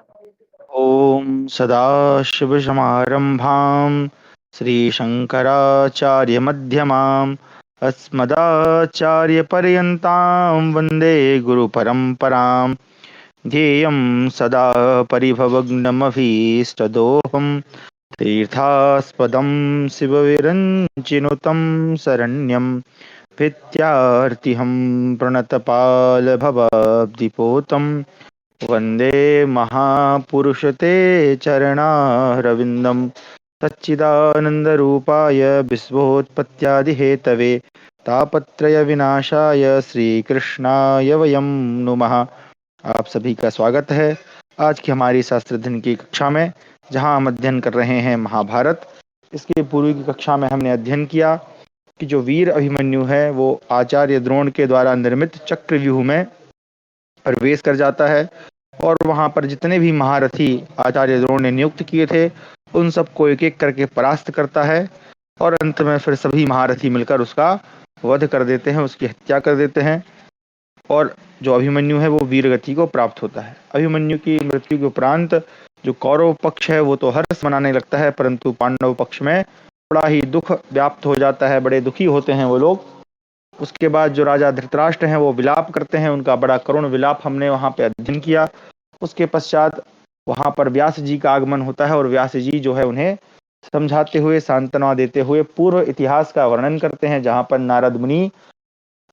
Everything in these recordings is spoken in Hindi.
ॐ सदाशिवसमारम्भां श्रीशङ्कराचार्यमध्यमाम् अस्मदाचार्यपर्यन्तां वन्दे गुरुपरम्परां। ध्येयं सदा परिभवग्नमभीष्टदोहं तीर्थास्पदं शिवविरञ्चिनुतं शरण्यं विद्यार्थिहं प्रणतपालभवाब्धिपोतं वन्दे महापुरुषते चरणारविन्दं सच्चिदानन्दरूपाय विश्वोत्पत्त्यादिहेतवे तापत्रयविनाशाय श्रीकृष्णाय वयं नुमः। आप सभी का स्वागत है आज की हमारी शास्त्र अध्ययन की कक्षा में, जहां हम अध्ययन कर रहे हैं महाभारत। इसके पूर्व की कक्षा में हमने अध्ययन किया कि जो वीर अभिमन्यु है वो आचार्य द्रोण के द्वारा निर्मित चक्रव्यूह में प्रवेश कर जाता है और वहां पर जितने भी महारथी आचार्य द्रोण ने नियुक्त किए थे उन सबको एक एक करके परास्त करता है और अंत में फिर सभी महारथी मिलकर उसका वध कर देते हैं, उसकी हत्या कर देते हैं और जो अभिमन्यु है वो वीरगति को प्राप्त होता है। अभिमन्यु की मृत्यु के उपरांत जो कौरव पक्ष है वो तो हर्ष मनाने लगता है, परंतु पांडव पक्ष में बड़ा ही दुख व्याप्त हो जाता है, बड़े दुखी होते हैं वो लोग। उसके बाद जो राजा धृतराष्ट्र हैं वो विलाप करते हैं, उनका बड़ा करुण विलाप हमने वहां पे अध्ययन किया। उसके पश्चात वहां पर व्यास जी का आगमन होता है और व्यास जी जो है उन्हें समझाते हुए, सांत्वना देते हुए पूर्व इतिहास का वर्णन करते हैं, जहां पर नारद मुनि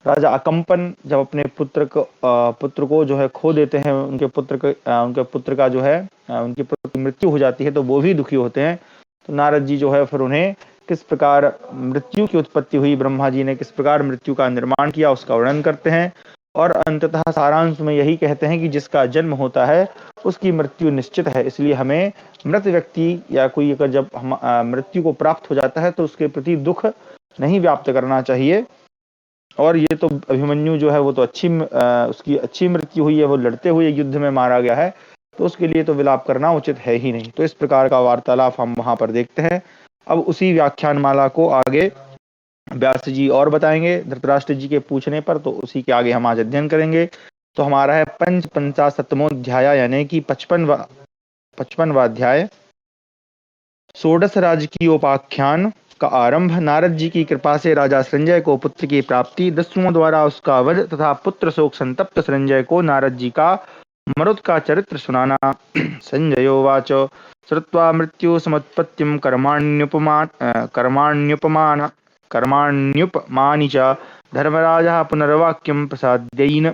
राजा अकंपन जब अपने पुत्र को जो है खो देते हैं, उनके पुत्र का जो है उनके पुत्र की मृत्यु हो जाती है तो वो भी दुखी होते हैं। तो नारद जी जो है फिर उन्हें किस प्रकार मृत्यु की उत्पत्ति हुई, ब्रह्मा जी ने किस प्रकार मृत्यु का निर्माण किया, उसका वर्णन करते हैं और अंततः सारांश में यही कहते हैं कि जिसका जन्म होता है उसकी मृत्यु निश्चित है, इसलिए हमें मृत व्यक्ति या कोई अगर जब हम मृत्यु को प्राप्त हो जाता है तो उसके प्रति दुख नहीं व्याप्त करना चाहिए। और ये तो अभिमन्यु जो है वो तो उसकी अच्छी मृत्यु हुई है, वो लड़ते हुए युद्ध में मारा गया है, तो उसके लिए तो विलाप करना उचित है ही नहीं। तो इस प्रकार का वार्तालाप हम वहां पर देखते हैं। अब उसी व्याख्यान माला को आगे व्यास जी और बताएंगे धृतराष्ट्र जी के पूछने पर, तो उसी के आगे हम आज अध्ययन करेंगे। तो हमारा है पंचाशतमोध्याय यानी कि 55वां अध्याय, षोडश राजकीयोपाख्यान का आरंभ। नारद जी की कृपा से राजा संजय को पुत्र की प्राप्ति, दस्युओं द्वारा उसका वध तथा पुत्र शोक संतप्त संजय को नारद जी का मरुत का चरित्र सुनाना। संजयोवाच श्रुत्वा मृत्यु समुत्पत्तिं कर्माण्युपमानि च धर्मराजः पुनर्वाक्यं प्रसाद्यैन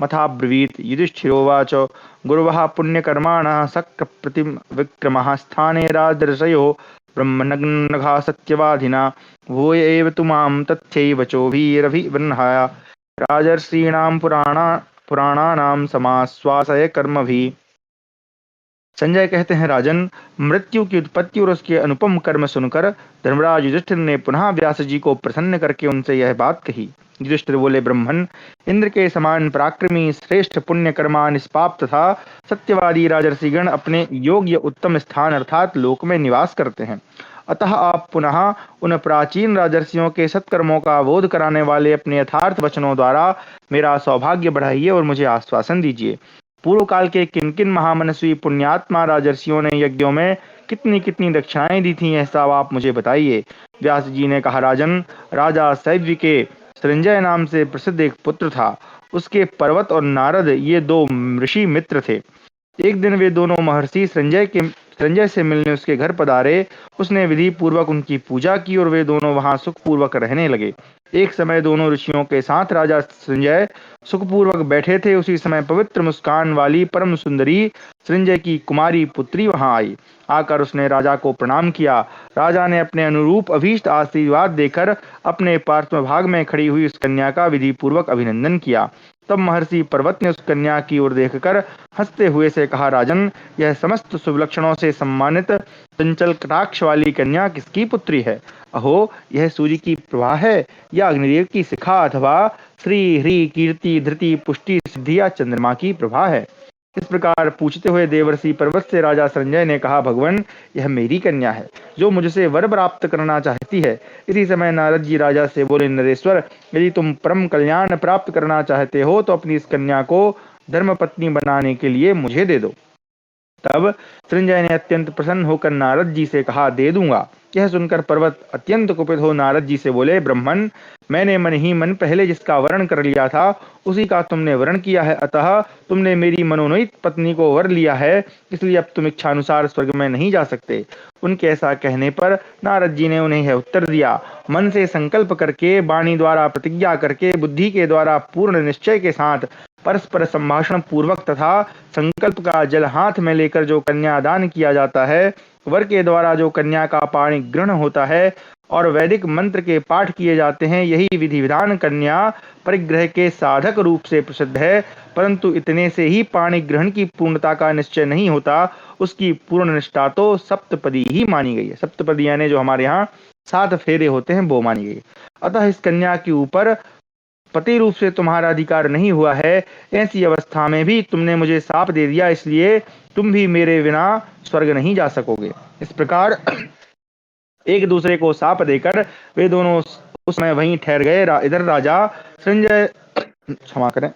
मथाब्रवीत्। युधिष्ठिरोवाच गुरवः पुण्यकर्माणः शक्रप्रतिम विक्रमः स्थाने राजर्षयो ब्रह्मणघा सत्यवाधिना भूय एव तु मां तथ्यैवचोभिरभिबह्नाय राजर्षीणां पुराणानां समाश्वासय कर्मभिः। संजय कहते हैं, राजन, मृत्यु की उत्पत्ति और उसके अनुपम कर्म सुनकर धर्मराज युधिष्ठिर ने पुनः व्यास जी को प्रसन्न करके उनसे यह बात कही। युधिष्ठिर बोले, ब्रह्मन, इंद्र के समान पराक्रमी श्रेष्ठ पुण्यकर्मा निष्पाप तथा सत्यवादी राजर्षिगण अपने योग्य उत्तम स्थान अर्थात लोक में निवास करते हैं। अतः आप पुनः उन प्राचीन राजर्षियों के सत्कर्मों का बोध कराने वाले अपने यथार्थ वचनों द्वारा मेरा सौभाग्य बढ़ाइए और मुझे आश्वासन दीजिए। पूर्व काल के किन किन महामनस्वी पुण्यात्मा राजर्षियों ने यज्ञों में कितनी कितनी दक्षिणाएं दी थी, ऐसा आप मुझे बताइए। व्यास जी ने कहा, राजन, राजा शैव्य के संजय नाम से प्रसिद्ध एक पुत्र था। उसके पर्वत और नारद ये दो ऋषि मित्र थे। एक दिन वे दोनों महर्षि संजय से मिलने उसके घर पधारे। उसने विधि पूर्वक उनकी पूजा की और वे दोनों वहां सुखपूर्वक रहने लगे। एक समय दोनों ऋषियों के साथ राजा संजय सुखपूर्वक बैठे थे। उसी समय पवित्र मुस्कान वाली परम सुंदरी संजय की कुमारी पुत्री वहां आई। आकर उसने राजा को प्रणाम किया। राजा ने अपने अनुरूप अभीष्ट आशीर्वाद देकर अपने पार्श्व भाग में खड़ी हुई उस कन्या का विधि पूर्वक अभिनंदन किया। तब महर्षि पर्वत ने उस कन्या की ओर देखकर हंसते हुए से कहा, राजन, यह समस्त शुभ लक्षणों से सम्मानित चंचल कटाक्ष वाली कन्या किसकी पुत्री है? अहो, यह सूर्य की प्रभा है या अग्निदेव की शिखा अथवा श्री हरि कीर्ति धृति पुष्टि सिद्धि या चंद्रमा की प्रभा है? इस प्रकार पूछते हुए देवर्षि पर्वत से राजा संजय ने कहा, भगवान, यह मेरी कन्या है जो मुझसे वर प्राप्त करना चाहती है। इसी समय नारद जी राजा से बोले, नरेश्वर, यदि तुम परम कल्याण प्राप्त करना चाहते हो तो अपनी इस कन्या को धर्मपत्नी बनाने के लिए मुझे दे दो। तब संजय ने अत्यंत प्रसन्न होकर नारद जी से कहा, दे दूंगा। यह सुनकर पर्वत अत्यंत कुपित हो नारद जी से बोले, ब्राह्मण, मैंने मन ही मन पहले जिसका वर्ण कर लिया था उसी का तुमने वर्ण किया है, अतः तुमने मेरी मनोनीत पत्नी को वर लिया है, इसलिए अब तुम इच्छानुसार स्वर्ग में नहीं जा सकते। उनके ऐसा कहने पर नारद जी ने उन्हें यह उत्तर दिया, मन से संकल्प करके, वाणी द्वारा प्रतिज्ञा करके, बुद्धि के द्वारा पूर्ण निश्चय के साथ, परस्पर संभाषण पूर्वक तथा संकल्प का जल हाथ में लेकर जो कन्यादान किया जाता है, वर के द्वारा जो कन्या का पाणी ग्रहण होता है और वैदिक मंत्र के पाठ किए जाते हैं, यही विधि विधान कन्या परिग्रह के साधक रूप से प्रसिद्ध है। परंतु इतने से ही पाणी ग्रहण की पूर्णता का निश्चय नहीं होता, उसकी पूर्ण निष्ठा तो सप्तपदी ही मानी गई है। सप्तपदी यानी जो हमारे यहाँ 7 फेरे होते हैं वो मानी गई। अतः इस कन्या के ऊपर पति रूप से तुम्हारा अधिकार नहीं हुआ है। ऐसी अवस्था में भी तुमने मुझे शाप दे दिया, इसलिए तुम भी मेरे बिना स्वर्ग नहीं जा सकोगे। इस प्रकार एक दूसरे को शाप देकर वे दोनों उस समय वहीं ठहर गए। इधर राजा संजय क्षमा करें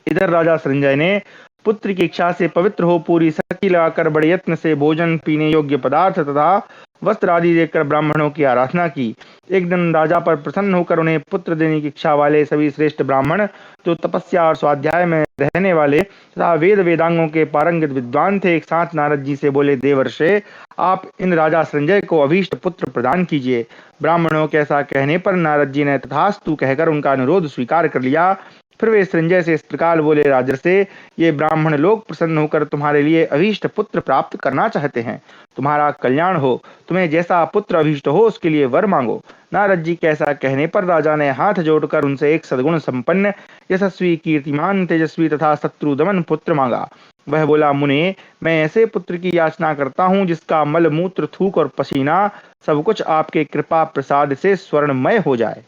इधर राजा संजय ने पुत्र की इच्छा से पवित्र हो पूरी शक्ति लगाकर बड़े यत्न से भोजन पीने योग्य पदार्थ तथा वस्त्र आदि देकर ब्राह्मणों की आराधना की। एक दिन राजा पर प्रसन्न होकर उन्हें पुत्र देने की इच्छा वाले सभी श्रेष्ठ ब्राह्मण जो तपस्या और स्वाध्याय में रहने वाले तथा वेद वेदांगों के पारंगत विद्वान थे, एक साथ नारद जी से बोले, देवर्षे, आप इन राजा संजय को अभीष्ट पुत्र प्रदान कीजिए। ब्राह्मणों के ऐसा कहने पर नारद जी ने तथास्तु कहकर उनका अनुरोध स्वीकार कर लिया। फिर वे संजय से इस प्रकार बोले, राजर्षे, ये ब्राह्मण लोग प्रसन्न होकर तुम्हारे लिए अभीष्ट पुत्र प्राप्त करना चाहते हैं। तुम्हारा कल्याण हो, तुम्हें जैसा पुत्र अभीष्ट हो उसके लिए वर मांगो। नारद जी के ऐसा कहने पर राजा ने हाथ जोड़कर उनसे एक सद्गुण संपन्न, यशस्वी, कीर्तिमान, तेजस्वी तथा शत्रुदमन पुत्र मांगा। वह बोला, मुने, मैं ऐसे पुत्र की याचना करता हूँ जिसका मल मूत्र थूक और पसीना सब कुछ आपके कृपा प्रसाद से स्वर्णमय हो जाए।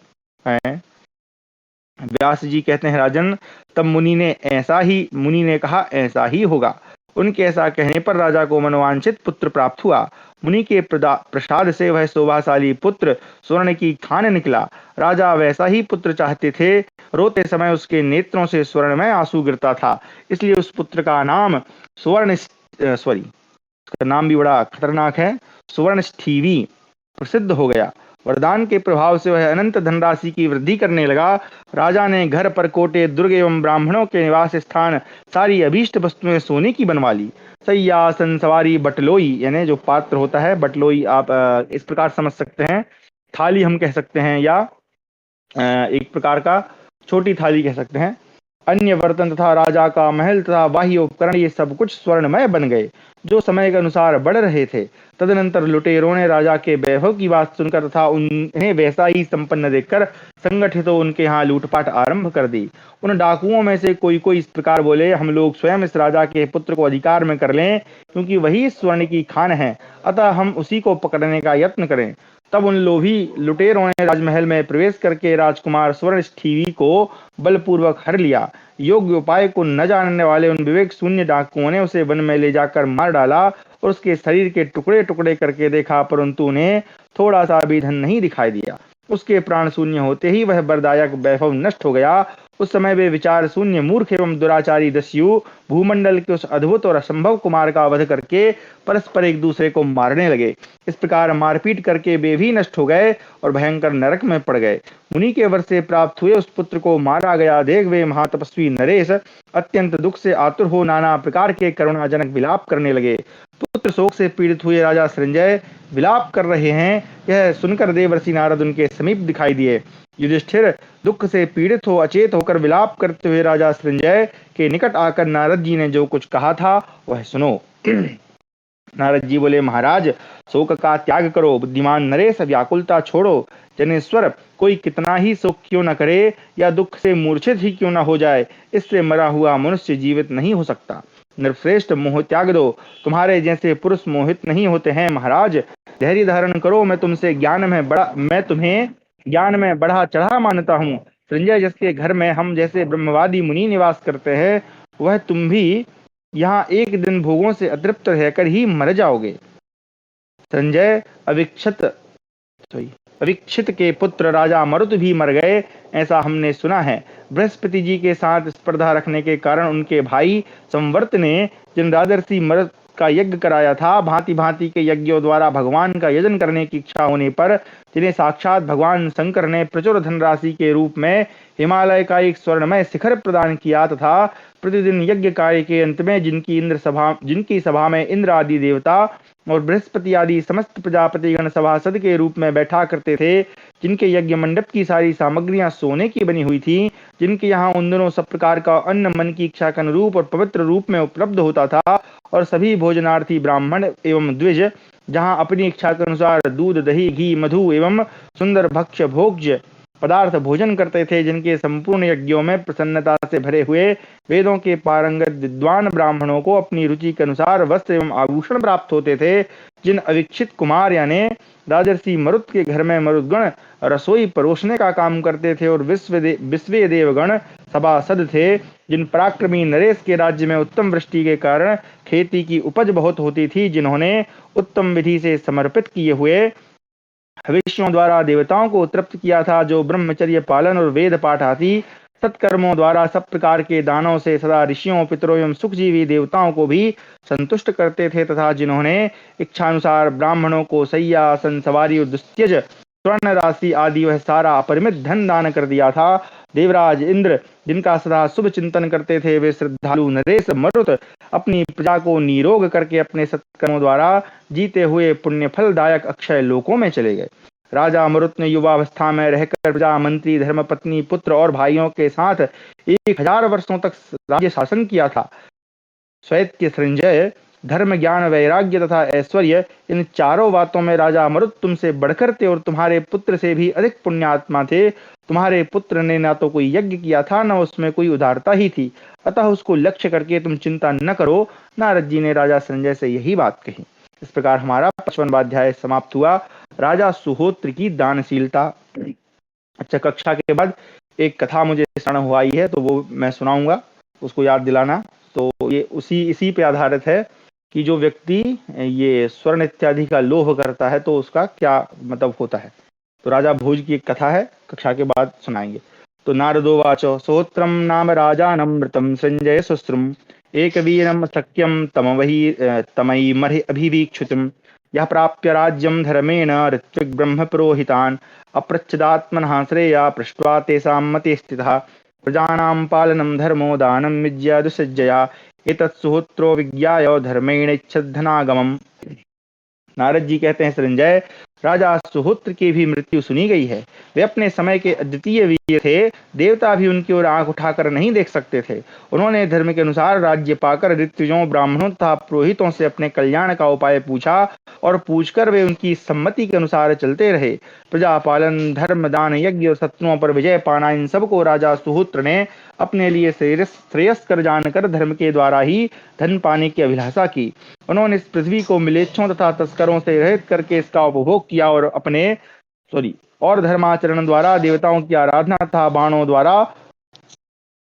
व्यास जी कहते हैं, राजन, तब मुनि ने कहा, ऐसा ही होगा। उनके ऐसा कहने पर राजा को मनोवांछित पुत्र प्राप्त हुआ। मुनि के प्रसाद से वह शोभाशाली पुत्र स्वर्ण की खान निकला। राजा वैसा ही पुत्र चाहते थे। रोते समय उसके नेत्रों से स्वर्ण में आंसू गिरता था, इसलिए उस पुत्र का नाम उसका नाम भी बड़ा खतरनाक है, सुवर्णस्थीवी प्रसिद्ध हो गया। वरदान के प्रभाव से वह अनंत धनराशि की वृद्धि करने लगा। राजा ने घर पर कोटे दुर्ग एवं ब्राह्मणों के निवास स्थान सारी अभीष्ट वस्तुएं सोने की बनवा ली। सैयासन सवारी बटलोई यानी जो पात्र होता है, बटलोई आप इस प्रकार समझ सकते हैं, थाली हम कह सकते हैं, या एक प्रकार का छोटी थाली कह सकते हैं। अन्य बर्तन तथा राजा का महल तथा बाह्य उपकरण ये सब कुछ स्वर्णमय बन गए, जो समय के अनुसार बढ़ रहे थे। तदनंतर लुटेरों ने राजा के वैभव की बात सुनकर तथा उन्हें वैसा ही संपन्न देखकर संगठित हो उनके यहाँ लूटपाट आरंभ कर दी। उन डाकुओं में से कोई कोई इस प्रकार बोले, हम लोग स्वयं इस राजा के पुत्र को अधिकार में कर लें, क्योंकि वही स्वर्ण की खान है, अतः हम उसी को पकड़ने का यत्न करें। तब उन लोभी लुटेरों ने राजमहल में प्रवेश करके राजकुमार स्वर्णस्थीवी को बलपूर्वक हर लिया। योग्य उपाय को न जानने वाले उन विवेक शून्य डाकुओं ने उसे वन में ले जाकर मार डाला और उसके शरीर के टुकड़े टुकड़े करके देखा, परंतु उन्हें थोड़ा सा भी धन नहीं दिखाई दिया। उसके प्राण शून्य होते ही वह वरदायक वैभव नष्ट हो गया। उस समय वे विचार शून्य मूर्ख एवं दुराचारी दस्यु भूमंडल के उस अद्भुत और असंभव कुमार का वध करके परस्पर एक दूसरे को मारने लगे। इस प्रकार मारपीट करके वे भी नष्ट हो गए और भयंकर नरक में पड़ गए। मुनि के वर से प्राप्त हुए उस पुत्र को मारा गया देख वे महातपस्वी नरेश अत्यंत दुख से आतुर हो नाना प्रकार के करुणाजनक विलाप करने लगे। पुत्र शोक से पीड़ित हुए राजा संजय विलाप कर रहे हैं, यह सुनकर देवर्षि नारद उनके समीप दिखाई दिए। युधिष्ठिर दुख से पीड़ित हो अचेत होकर विलाप करते हुए राजा संजय के निकट आकर नारद जी ने जो कुछ कहा था वह सुनो। नारद जी बोले, महाराज, शोक का त्याग करो, बुद्धिमान नरेश, व्याकुलता छोड़ो। जनेश्वर, कोई कितना ही शोक क्यों न करे या दुख से मूर्छित ही क्यों न हो जाए, इससे मरा हुआ मनुष्य जीवित नहीं हो सकता। नृश्रेष्ठ, मोह त्याग दो, तुम्हारे जैसे पुरुष मोहित नहीं होते हैं। महाराज, धैर्य धारण करो, मैं तुम्हें ज्ञान में बढ़ा चढ़ा मानता हूँ। संजय जिसके घर में हम जैसे ब्रह्मवादी मुनि निवास करते हैं, वह तुम भी यहाँ एक दिन भोगों से अतृप्त रहकर ही मर जाओगे। संजय अविक्षत परीक्षित के पुत्र राजा मरुत भी मर गए, ऐसा हमने सुना है। बृहस्पति जी के साथ स्पर्धा रखने के कारण उनके भाई संवर्त ने जिन राजर्षि मरुत का यज्ञ कराया था, भांति भांति के यज्ञों द्वारा भगवान का यजन करने की इच्छा होने पर जिन्हें साक्षात भगवान शंकर ने प्रचुर धनराशि के रूप में हिमालय का एक स्वर्णमय शिखर प्रदान किया, तथा प्रतिदिन यज्ञ कार्य के अंत में जिनकी सभा में इंद्र आदि देवता और बृहस्पति आदि समस्त प्रजापतिगण सभासद के रूप में बैठा करते थे, जिनके यज्ञ मंडप की सारी सामग्रियां सोने की बनी हुई थी, जिनके यहाँ उन दिनों सब प्रकार का अन्न मन की इच्छा के अनुरूप और पवित्र रूप में उपलब्ध होता था, और सभी भोजनार्थी ब्राह्मण एवं द्विज जहाँ अपनी इच्छा के अनुसार दूध दही घी मधु एवं सुंदर भक्ष्य भोज्य पदार्थ भोजन करते थे, जिनके संपूर्ण यज्ञों में प्रसन्नता से भरे हुए वेदों के पारंगत विद्वान ब्राह्मणों को अपनी रुचि के अनुसार वस्त्र एवं आभूषण प्राप्त होते थे। जिन अविक्षित कुमार यानी राजर्षि मरुत के घर में मरुदगण रसोई परोसने का काम करते थे और विश्वे देवगण सभासद थे, जिन पराक्रमी नरेश के राज्य में उत्तम वृष्टि के कारण खेती की उपज बहुत होती थी, जिन्होंने उत्तम विधि से समर्पित किए हुए हविष्यों द्वारा देवताओं को तृप्त किया था, जो ब्रह्मचर्य पालन और वेद पाठ आदि सत्कर्मों द्वारा सब प्रकार के दानों से सदा ऋषियों पितरों एवं सुखजीवी देवताओं को भी संतुष्ट करते थे, तथा जिन्होंने इच्छानुसार ब्राह्मणों को सैया आसन सवारी और दुस्त्यज स्वर्ण राशि आदि वह सारा अपरिमित धन दान कर दिया था। देवराज इंद्र जिनका सदा शुभ चिंतन करते थे, वे श्रद्धालु नरेश मरुत अपनी प्रजा को निरोग करके अपने सत्कर्मों द्वारा जीते हुए पुण्य फलदायक अक्षय लोकों में चले गए। राजा मरुत ने युवावस्था में रहकर प्रजा मंत्री धर्मपत्नी पुत्र और भाइयों के साथ 1000 वर्षों तक राज्य शासन किया था। श्वेत संजय धर्म ज्ञान वैराग्य तथा ऐश्वर्य इन चारों बातों में राजा मरुत तुमसे बढ़कर थे और तुम्हारे पुत्र से भी अधिक पुण्यात्मा थे। तुम्हारे पुत्र ने ना तो कोई यज्ञ किया था, न उसमें कोई उदारता ही थी, अतः उसको लक्ष्य करके तुम चिंता न करो। नारद जी ने राजा संजय से यही बात कही। इस प्रकार हमारा 55वां अध्याय समाप्त हुआ। राजा सुहोत्र की दानशीलता। अच्छा, कक्षा के बाद एक कथा मुझे स्मरण हुआ ही है, तो वो मैं सुनाऊंगा, उसको याद दिलाना। तो ये इसी पे आधारित है कि जो व्यक्ति ये स्वर्ण इत्यादि का लोभ करता है तो उसका क्या मतलब होता है। तो राजा भोज की एक कथा है, कक्षा के बाद सुनाएंगे। तो नारदो वाचो सोत्रम नाम राजानं मृतं संजय सुश्रुम एक वीरम सख्यम तमई मर्हि अभिवीक्षुतम यह प्राप्य राज्यम धर्मेण ऋत्विक ब्रह्म पुरोहितान अप्रच्छदात्मनः श्रेया पृष्ट्वा तेषां मते स्थितः प्रजानां पालनं धर्मो दानं विद्या दुसज्जया एतत् सुहोत्रो विज्ञाय धर्मेण इच्छद्धनागमम्। नारद जी कहते हैं, संजय, राजा सुहोत्र की भी मृत्यु सुनी गई है। वे अपने समय के अद्वितीय वीर थे, देवता भी उनकी ओर आंख उठाकर नहीं देख सकते थे। उन्होंने धर्म के अनुसार राज्य पाकर ऋत्विजों ब्राह्मणों तथा पुरोहितों से अपने कल्याण का उपाय पूछा और पूछकर वे उनकी सम्मति के अनुसार चलते रहे। प्रजा पालन धर्म दान यज्ञ और शत्रुओं पर विजय पाना, इन सबको राजा सुहोत्र ने अपने लिए श्रेयस्कर जानकर धर्म के द्वारा ही धन पाने की अभिलाषा की। उन्होंने इस पृथ्वी को मिलेच्छों तथा तस्करों से रहित करके इसका उपभोग किया और धर्माचरण द्वारा देवताओं की आराधना तथा बाणों द्वारा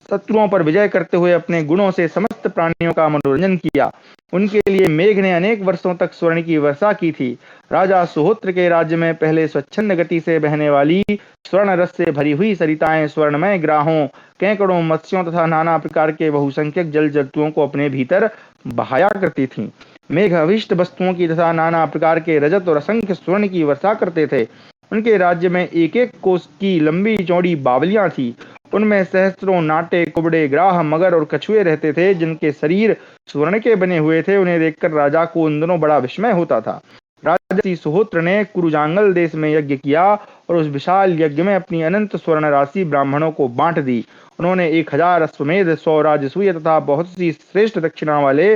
शत्रुओं पर विजय करते हुए अपने गुणों से समस्त प्राणियों का मनोरंजन किया। उनके लिए मेघ ने अनेक वर्षों तक स्वर्ण की वर्षा की थी। राजा सुहोत्र के राज्य में पहले स्वच्छंद गति से बहने वाली स्वर्ण रस से भरी हुई सरिताएं स्वर्णमय ग्राहों केकड़ों मत्स्यों तथा नाना प्रकार के बहुसंख्यक जल जंतुओं को अपने भीतर बहाया करती थीं। मेघ अभिष्ट वस्तुओं की तथा नाना प्रकार के रजत और असंख्य स्वर्ण की वर्षा करते थे। उनके राज्य में एक एक कोस की लंबी चौड़ी बावलियां थी। उनमें सहस्त्रों नाटे कुबड़े ग्राह मगर और कछुए रहते थे, जिनके शरीर स्वर्ण के बने हुए थे। उन्हें देखकर राजा को उन दिनों बड़ा विस्मय होता था। राजर्षि सुहोत्र ने कुरुजांगल देश में यज्ञ किया और उस विशाल यज्ञ में अपनी अनंत स्वर्ण राशि ब्राह्मणों को बांट दी। उन्होंने 1000 अश्वमेध 100 राजसूय तथा बहुत सी श्रेष्ठ दक्षिणा वाले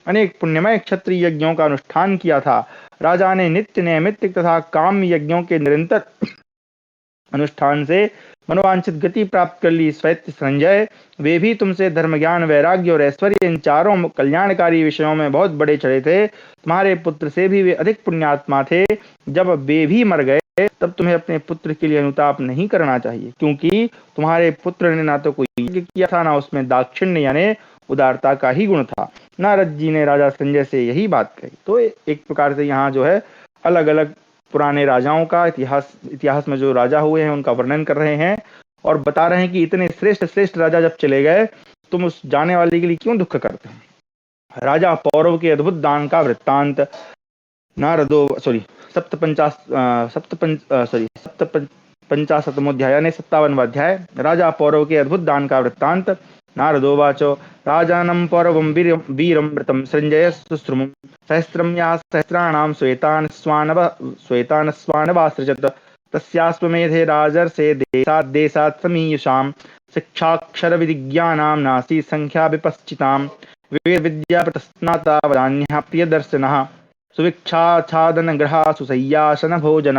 अनेक पुण्यमय क्षत्रिय यज्ञों का अनुष्ठान किया था। राजा ने नित्य नैमित्तिक तथा काम यज्ञों के निरंतर अनुष्ठान से मनोवांछित गति प्राप्त कर ली। श्वेत संजय, वे भी तुमसे धर्म ज्ञान वैराग्य और ऐश्वर्य इन चारों कल्याणकारी विषयों में बहुत बड़े चढ़े थे। तुम्हारे पुत्र से भी वे अधिक पुण्यात्मा थे। जब वे भी मर गए तब तुम्हें अपने पुत्र के लिए अनुताप नहीं करना चाहिए, क्योंकि तुम्हारे पुत्र ने ना तो कोई यज्ञ किया था, ना उसमें दाक्षिण्य यानी उदारता का ही गुण था। नारद जी ने राजा संजय से यही बात कही। तो एक प्रकार से यहाँ जो है अलग अलग पुराने राजाओं का इतिहास में जो राजा हुए हैं उनका वर्णन कर रहे हैं और बता रहे हैं कि इतने श्रेष्ठ श्रेष्ठ राजा जब चले गए तुम उस जाने वाले के लिए क्यों दुख करते हैं। राजा पौरव के अद्भुत दान का वृत्तांत नारदो सॉरी सप्तपंचास सप्तपंच सॉरी सप्तपंचाशतमोध्याय यानी 57वां अध्याय। राजा पौरव के अद्भुत दान का वृत्तांत। नारदोवाचो राजानं पौरवं वीरं मृतं सृञ्जय सुश्रुमं सहस्रं या सहस्राणां श्वेतान् स्वानवासृजत तस्याश्वमेधे राजर्षे देशात् देशात् समीयुषां शिक्षाक्षरविधिज्ञानां नासी संख्या विपश्चितां वेद विद्या प्रतस्नाता वदान्यः प्रियदर्शनः सुविक्षाच्छादन ग्रहा सुसय्यासन भोजन।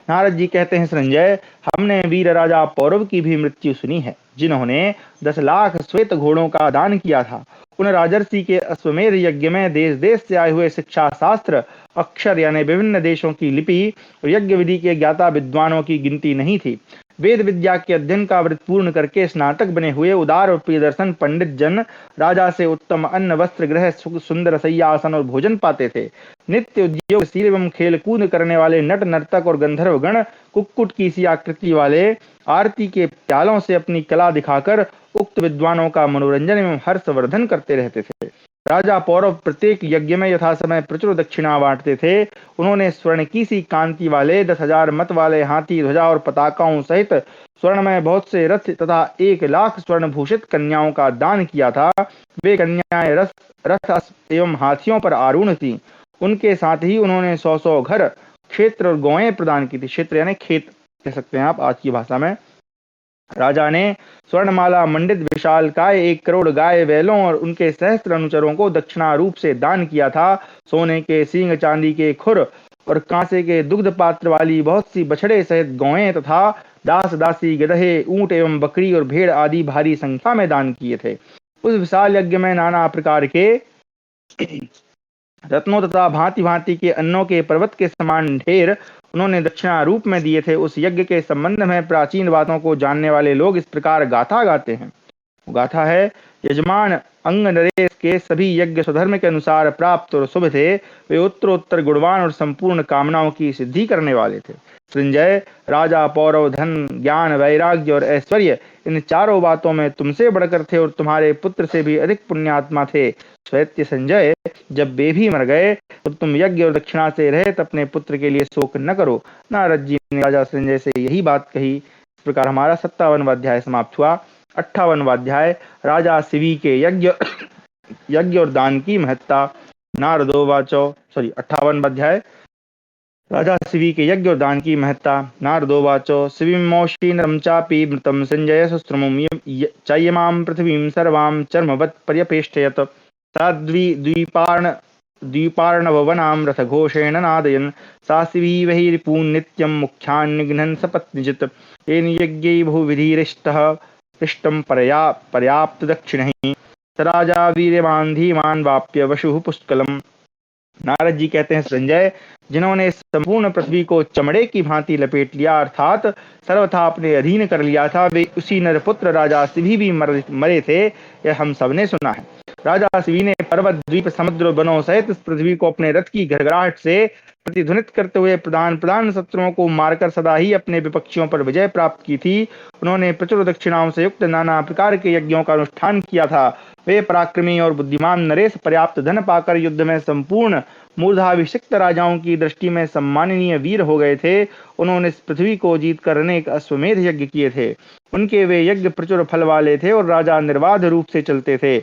नारद जी कहते हैं संजय, हमने वीर राजा पौरव की भी मृत्यु सुनी है जिन्होंने 10 लाख श्वेत घोड़ों का दान किया था। उन राजर्षि के अश्वमेध यज्ञ में देश देश से आए हुए शिक्षा शास्त्र अक्षर यानी विभिन्न देशों की लिपि और यज्ञ विधि के ज्ञाता विद्वानों की गिनती नहीं थी। वेद विद्या के अध्ययन का व्रत पूर्ण करके स्नातक बने हुए उदार और प्रियदर्शन पंडित जन राजा से उत्तम अन्न वस्त्र गृह सुंदर सैयासन और भोजन पाते थे। नित्य उद्योगशील एवं खेल कूद करने वाले नट नर्तक और गंधर्व गण कुक्कुट की सी आकृति वाले आरती के प्यालों से अपनी कला दिखाकर उक्त विद्वानों का मनोरंजन एवं हर्षवर्धन करते रहते थे। राजा पौरव प्रत्येक यज्ञ में यथा समय प्रचुर दक्षिणा बांटते थे। उन्होंने स्वर्ण की सी कांति वाले 10,000 मत वाले हाथी ध्वजा और पताकाओं सहित स्वर्ण में बहुत से रथ तथा 1 लाख स्वर्ण भूषित कन्याओं का दान किया था। वे कन्याएं रथ एवं हाथियों पर आरूढ़ थीं। उनके साथ ही उन्होंने 100 घर क्षेत्र और गौएं प्रदान की थी। क्षेत्र यानी खेत कह सकते हैं आप आज की भाषा में। राजा ने स्वर्णमाला मंडित विशाल काय 1 करोड़ गाय बैलों और उनके सहस्त्र अनुचरों को दक्षिणा रूप से दान किया था। सोने के सींग, चांदी के खुर और कांसे के दुग्ध पात्र वाली बहुत सी बछड़े सहित गौएं तथा दास दासी गधे ऊंट एवं बकरी और भेड़ आदि भारी संख्या में दान किए थे। उस विशाल यज्ञ में नाना प्रकार के रत्नों तथा भांति भांति के अन्नों के पर्वत के समान ढेर उन्होंने दक्षिणा रूप में दिए थे। उस यज्ञ के संबंध में प्राचीन बातों को जानने वाले लोग इस प्रकार गाथा गाते हैं। गाथा है, यजमान अंग नरेश के सभी यज्ञ स्वधर्म के अनुसार प्राप्त और शुभ थे। वे उत्तरोत्तर गुणवान और संपूर्ण कामनाओं की सिद्धि करने वाले थे। संजय, राजा पौरव धन ज्ञान वैराग्य और ऐश्वर्य इन चारों बातों में तुमसे बढ़कर थे और तुम्हारे पुत्र से भी अधिक पुण्यात्मा थे। श्वेत्य संजय, जब वे भी मर गए तब तुम यज्ञ और दक्षिणा से रहित अपने पुत्र के लिए शोक न करो। नारद जी ने राजा संजय से यही बात कही। इस प्रकार हमारा 57वां अध्याय समाप्त हुआ। 58वां अध्याय राजा शिवी के यज्ञ और दान की महत्ता। नारदोवाचो 58वां अध्याय राजा शिवी के यज्ञ और दान की महत्ता। नारदोवाचो शिवीमोषीनरं चापि मृतं संजय सुश्रुमं चयमां पृथिवीं सर्वां चर्मवत् पर्यपेष्टयत् द्वीपार्णववनां रथघोषेण नादयन् सा शिवी वही रिपून् नित्यं मुख्यान्निघ्नन् सपत्निजित् येन यज्ञै बहुविधिरिष्टः पृष्टं पर्याप्त दक्षिणैः स राजा वीर्यवान् धीमान् वाप्य वशुः पुष्कलम्। नारद जी कहते हैं, संजय, जिन्होंने संपूर्ण पृथ्वी को चमड़े की भांति लपेट लिया अर्थात सर्वथा अपने अधीन कर लिया था, वे उसी नरपुत्र राजा शिवी भी मरे थे। यह हम सबने सुना है। राजा शिवी ने पर्वत द्वीप समुद्र वनों सहित इस पृथ्वी को अपने रथ की घरघराहट से प्रतिध्वनित करते हुए प्रधान शत्रुओं को मारकर सदा ही अपने विपक्षियों पर विजय प्राप्त की थी। उन्होंने प्रचुर दक्षिणाओं से युक्त नाना प्रकार के यज्ञों का अनुष्ठान किया था। वे पराक्रमी और बुद्धिमान नरेश पर्याप्त धन पाकर युद्ध में संपूर्ण मूर्धाभिषिक्त राजाओं की दृष्टि में सम्माननीय वीर हो गए थे। उन्होंने इस पृथ्वी को जीतकर अनेक अश्वमेध यज्ञ किए थे। उनके वे यज्ञ प्रचुर फल वाले थे और राजा निर्बाध रूप से चलते थे।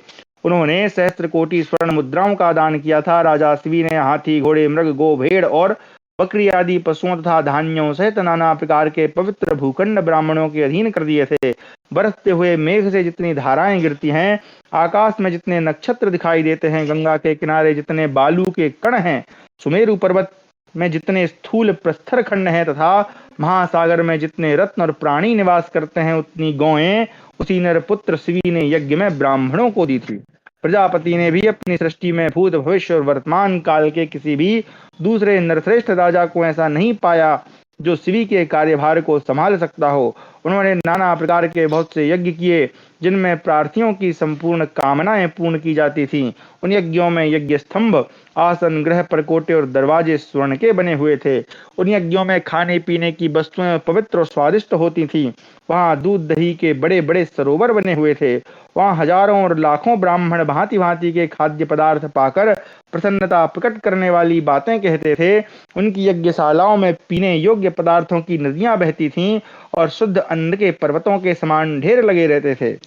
उन्होंने सहस्त्र कोटि स्वर्ण मुद्राओं का दान किया था। राजा शिवी ने हाथी घोड़े मृग गो भेड़ और बकरी आदि पशुओं तथा धान्यों सहित नाना प्रकार के पवित्र भूखंड ब्राह्मणों के अधीन कर दिए थे। बरसते हुए मेघ से जितनी धाराएं गिरती हैं, आकाश में जितने नक्षत्र दिखाई देते हैं, गंगा के किनारे जितने बालू के कण हैं, सुमेरु पर्वत में जितने स्थूल प्रस्तर खंड हैं तथा महासागर में जितने रत्न और प्राणी निवास करते हैं, उतनी गौएं उसी नरपुत्र शिवी ने यज्ञ में ब्राह्मणों को दी थी। प्रजापति ने भी अपनी सृष्टि में भूत भविष्य और वर्तमान काल के किसी भी दूसरे नरश्रेष्ठ राजा को ऐसा नहीं पाया जो शिवी के कार्यभार को संभाल सकता हो उन्होंने नाना प्रकार के बहुत से यज्ञ किए जिनमें प्रार्थियों की संपूर्ण कामनाएं पूर्ण की जाती थीं। उन यज्ञों में यज्ञ स्तंभ, आसन, गृह परकोटे और दरवाजे स्वर्ण के बने हुए थे। उन यज्ञों में खाने पीने की वस्तुएं पवित्र और स्वादिष्ट होती थीं। वहां दूध दही के बड़े बड़े सरोवर बने हुए थे। वहां हजारों और लाखों ब्राह्मण भांति भांति के खाद्य पदार्थ पाकर प्रसन्नता प्रकट करने वाली बातें कहते थे। उनकी यज्ञशालाओं में पीने योग्य पदार्थों की नदियां बहती थीं और शुद्ध अन्न के पर्वतों के समान ढेर लगे रहते थे।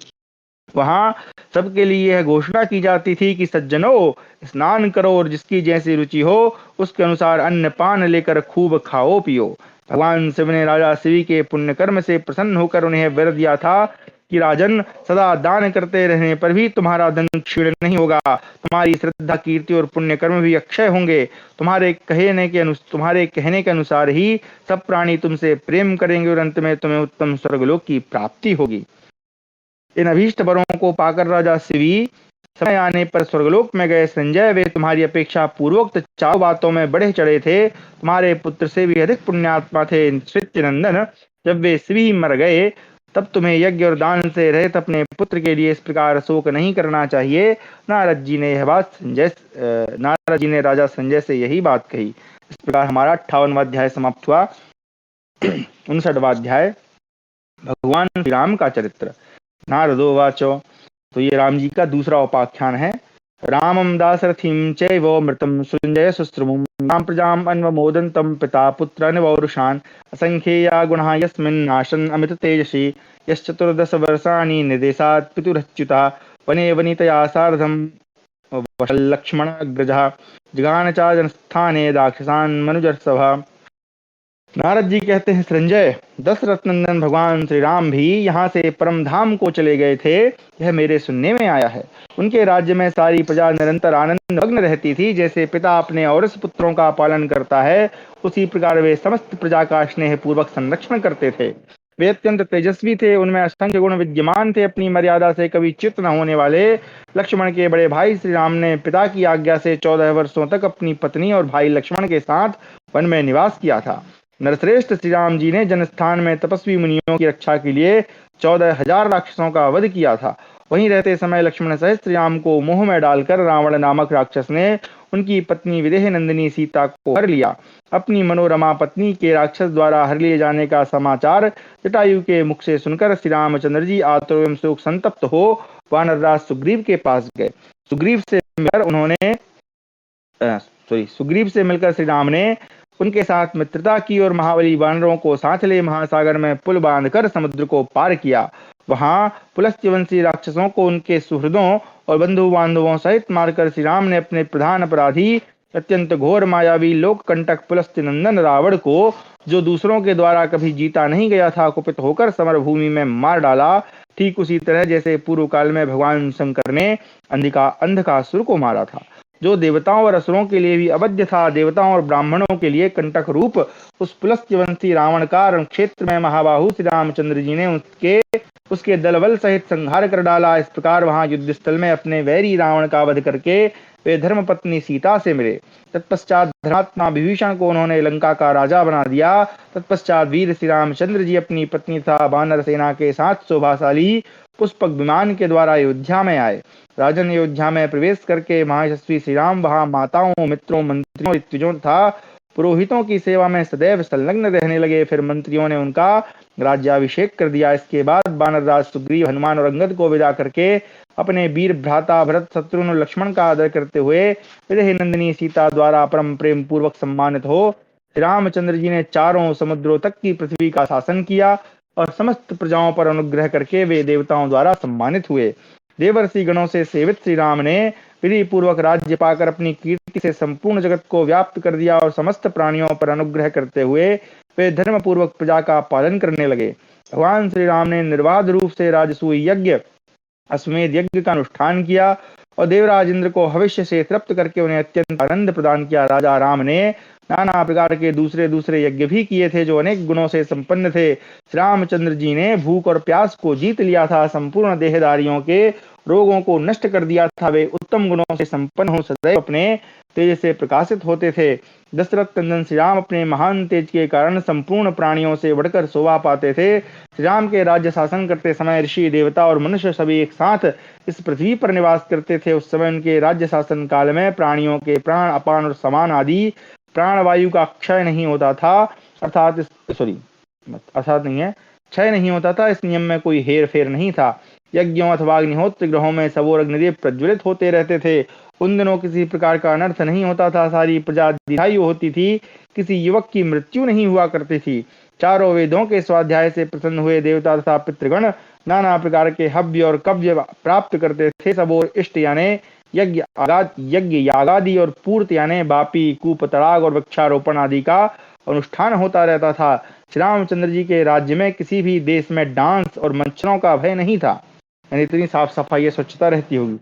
वहां सबके लिए यह घोषणा की जाती थी कि सज्जनों, स्नान करो और जिसकी जैसी रुचि हो उसके अनुसार अन्न पान लेकर खूब खाओ पियो। भगवान शिव ने राजा शिवी के पुण्य कर्म से प्रसन्न होकर उन्हें वर दिया था कि राजन, सदा दान करते रहने पर भी तुम्हारा धन क्षीण नहीं होगा। तुम्हारी श्रद्धा, कीर्ति और पुण्य कर्म भी अक्षय होंगे। तुम्हारे कहने के अनुसार ही सब प्राणी तुमसे प्रेम करेंगे और अंत में तुम्हें उत्तम स्वर्गलोक की प्राप्ति होगी। इन अभीष्ट वरों को पाकर राजा शिवी समय आने पर स्वर्गलोक में गए। संजय, वे तुम्हारी अपेक्षा पूर्वोक्त चारों बातों में बढ़े चढ़े थे। तुम्हारे पुत्र से भी अधिक पुण्यात्मा थे। नंदन, जब वे शिवी मर गए तब तुम्हें यज्ञ और दान से रहित अपने पुत्र के लिए इस प्रकार शोक नहीं करना चाहिए। नारद जी ने राजा संजय से यही बात कही। इस प्रकार हमारा 58वां अध्याय समाप्त हुआ। 59वां अध्याय भगवान श्री राम का चरित्र। नारदो वाचो, तो ये राम जी का दूसरा उपाख्यान है। रामम दाशरथिम चैव मृतम सृंजय सुश्रुमुम राम प्रजाम अन्वमोदन्तं पिता पुत्रान् वौरुषान् असंख्येया गुणा यस्मिन् नाशन् अमित तेजसी यश्चतुर्दश वर्षाणि निदेशात् पितुरच्युता वने वनितया सार्धं वशल्लक्ष्मणाग्रजः जगान च जनस्थाने दाक्षसान् मनुजर्षभा। नारद जी कहते हैं, संजय, दशरथ नंदन भगवान श्री राम भी यहाँ से परम धाम को चले गए थे, यह मेरे सुनने में आया है। उनके राज्य में सारी प्रजा निरंतर आनंद मग्न रहती थी। जैसे पिता अपने औरस पुत्रों का पालन करता है, उसी प्रकार वे समस्त प्रजा का स्नेह पूर्वक संरक्षण करते थे। वे अत्यंत तेजस्वी थे, उनमें असंख्य गुण विद्यमान थे। अपनी मर्यादा से कभी च्युत न होने वाले लक्ष्मण के बड़े भाई श्री राम ने पिता की आज्ञा से 14 वर्षों तक अपनी पत्नी और भाई लक्ष्मण के साथ वन में निवास किया था। नरश्रेष्ठ श्री राम जी ने जनस्थान में तपस्वी मुनियों की रक्षा के लिए 14,000 राक्षसों का वध किया था। वहीं रहते समय लक्ष्मण सहित श्री राम को मोह में डालकर रावण नामक राक्षस ने उनकी पत्नी विदेह नंदिनी सीता को हर लिया। अपनी मनोरमा पत्नी के राक्षस द्वारा हर लिए जाने का समाचार जटायु के मुख से सुनकर श्री रामचंद्र जी आतुर एवं शोक संतप्त हो वानरराज सुग्रीव के पास गए। सुग्रीव से मिलकर श्री राम ने उनके साथ मित्रता की और महाबली वानरों को साथ ले महासागर में पुल बांधकर समुद्र को पार किया। वहां पुलस्त्यवंशी राक्षसों को उनके सुहृदों और बंधु बांधवों सहित मारकर श्री राम ने अपने प्रधान अपराधी अत्यंत घोर मायावी लोक कंटक पुलस्त्य नंदन रावण को, जो दूसरों के द्वारा कभी जीता नहीं गया था, कुपित होकर समर भूमि में मार डाला। ठीक उसी तरह जैसे पूर्व काल में भगवान शंकर ने अंधकासुर को मारा था, जो देवताओं और असुरों के लिए भी अवध्य था। देवताओं और ब्राह्मणों के लिए कंटक रूप उस पुलस्त्यवंशी रावण का रण क्षेत्र में महाबाहु श्री रामचंद्र जी ने उसके दलबल सहित संहार कर डाला। इस प्रकार वहां युद्ध स्थल में अपने वैरी रावण का वध करके वे धर्म पत्नी सीता से मिले। तत्पश्चात धर्मात्मा विभीषण को उन्होंने लंका का राजा बना दिया। तत्पश्चात वीर श्री रामचंद्र जी अपनी पत्नी तथा वानर सेना के साथ शोभाशाली पुष्पक विमान के द्वारा अयोध्या में आए। राजन अयोध्या में प्रवेश करके महायशस्वी श्री राम वहां माताओं, मित्रों, मंत्रियों, ऋत्विजों तथा पुरोहितों की सेवा में सदैव संलग्न रहने लगे। फिर मंत्रियों ने उनका राज्याभिषेक कर दिया। इसके बाद वानरराज सुग्रीव, हनुमान और अंगद को विदा करके अपने वीर भ्राता भरत, शत्रुघ्न और लक्ष्मण का आदर करते हुए विदेह नंदिनी सीता द्वारा परम प्रेम पूर्वक सम्मानित हो रामचंद्र जी ने चारों समुद्रों तक की पृथ्वी का शासन किया और समस्त प्रजाओं पर अनुग्रह करके वे देवताओं द्वारा सम्मानित हुए। देवर्षि गणों से सेवित श्री राम ने विधि पूर्वक राज्य पाकर अपनी कीर्ति से संपूर्ण जगत को व्याप्त कर दिया और समस्त प्राणियों पर अनुग्रह करते हुए वे धर्म पूर्वक प्रजा का पालन करने लगे। भगवान श्री राम ने निर्बाध रूप से राजसूय यज्ञ, अश्वमेध यज्ञ का अनुष्ठान किया और देवराज इंद्र को भविष्य से तृप्त करके उन्हें अत्यंत आनंद प्रदान किया। राजा राम ने नाना प्रकार के दूसरे दूसरे यज्ञ भी किए थे, जो अनेक गुणों से संपन्न थे। श्री रामचंद्र जी ने भूख और प्यास को जीत लिया था। संपूर्ण देहधारियों के रोगों को नष्ट कर दिया था। वे उत्तम गुणों से संपन्न हो सदैव अपने तेज से प्रकाशित होते थे। दशरथ नंदन श्री राम अपने महान तेज के कारण संपूर्ण प्राणियों से बढ़कर शोभा पाते थे। श्री राम के राज्य शासन करते समय ऋषि देवता और मनुष्य सभी एक साथ इस पृथ्वी पर निवास करते थे। उस समय उनके राज्य शासन काल में प्राणियों के प्राण, अपान और समान आदि प्राणवायु का क्षय नहीं होता था, अर्थात अर्थात नहीं है, क्षय नहीं होता था। इस नियम में कोई हेर फेर नहीं था। यज्ञों अथवा अग्निहोत्र ग्रहों में सबोर अग्निदेव प्रज्वलित होते रहते थे। उन दिनों किसी प्रकार का अनर्थ नहीं होता था। सारी प्रजा दीर्घायु होती थी। किसी युवक की मृत्यु नहीं हुआ करती थी। चारों वेदों के स्वाध्याय से प्रसन्न हुए देवता तथा पितृगण नाना प्रकार के हव्य और कव्य प्राप्त करते थे। सबोर इष्ट यानी यज्ञ यागादि और पूर्त यानी बापी, कूप, तड़ाग और वृक्षारोपण आदि का अनुष्ठान होता रहता था। श्री रामचंद्र जी के राज्य में किसी भी देश में डांस और मच्छरों का भय नहीं था, यानी इतनी साफ सफाई या स्वच्छता रहती होगी।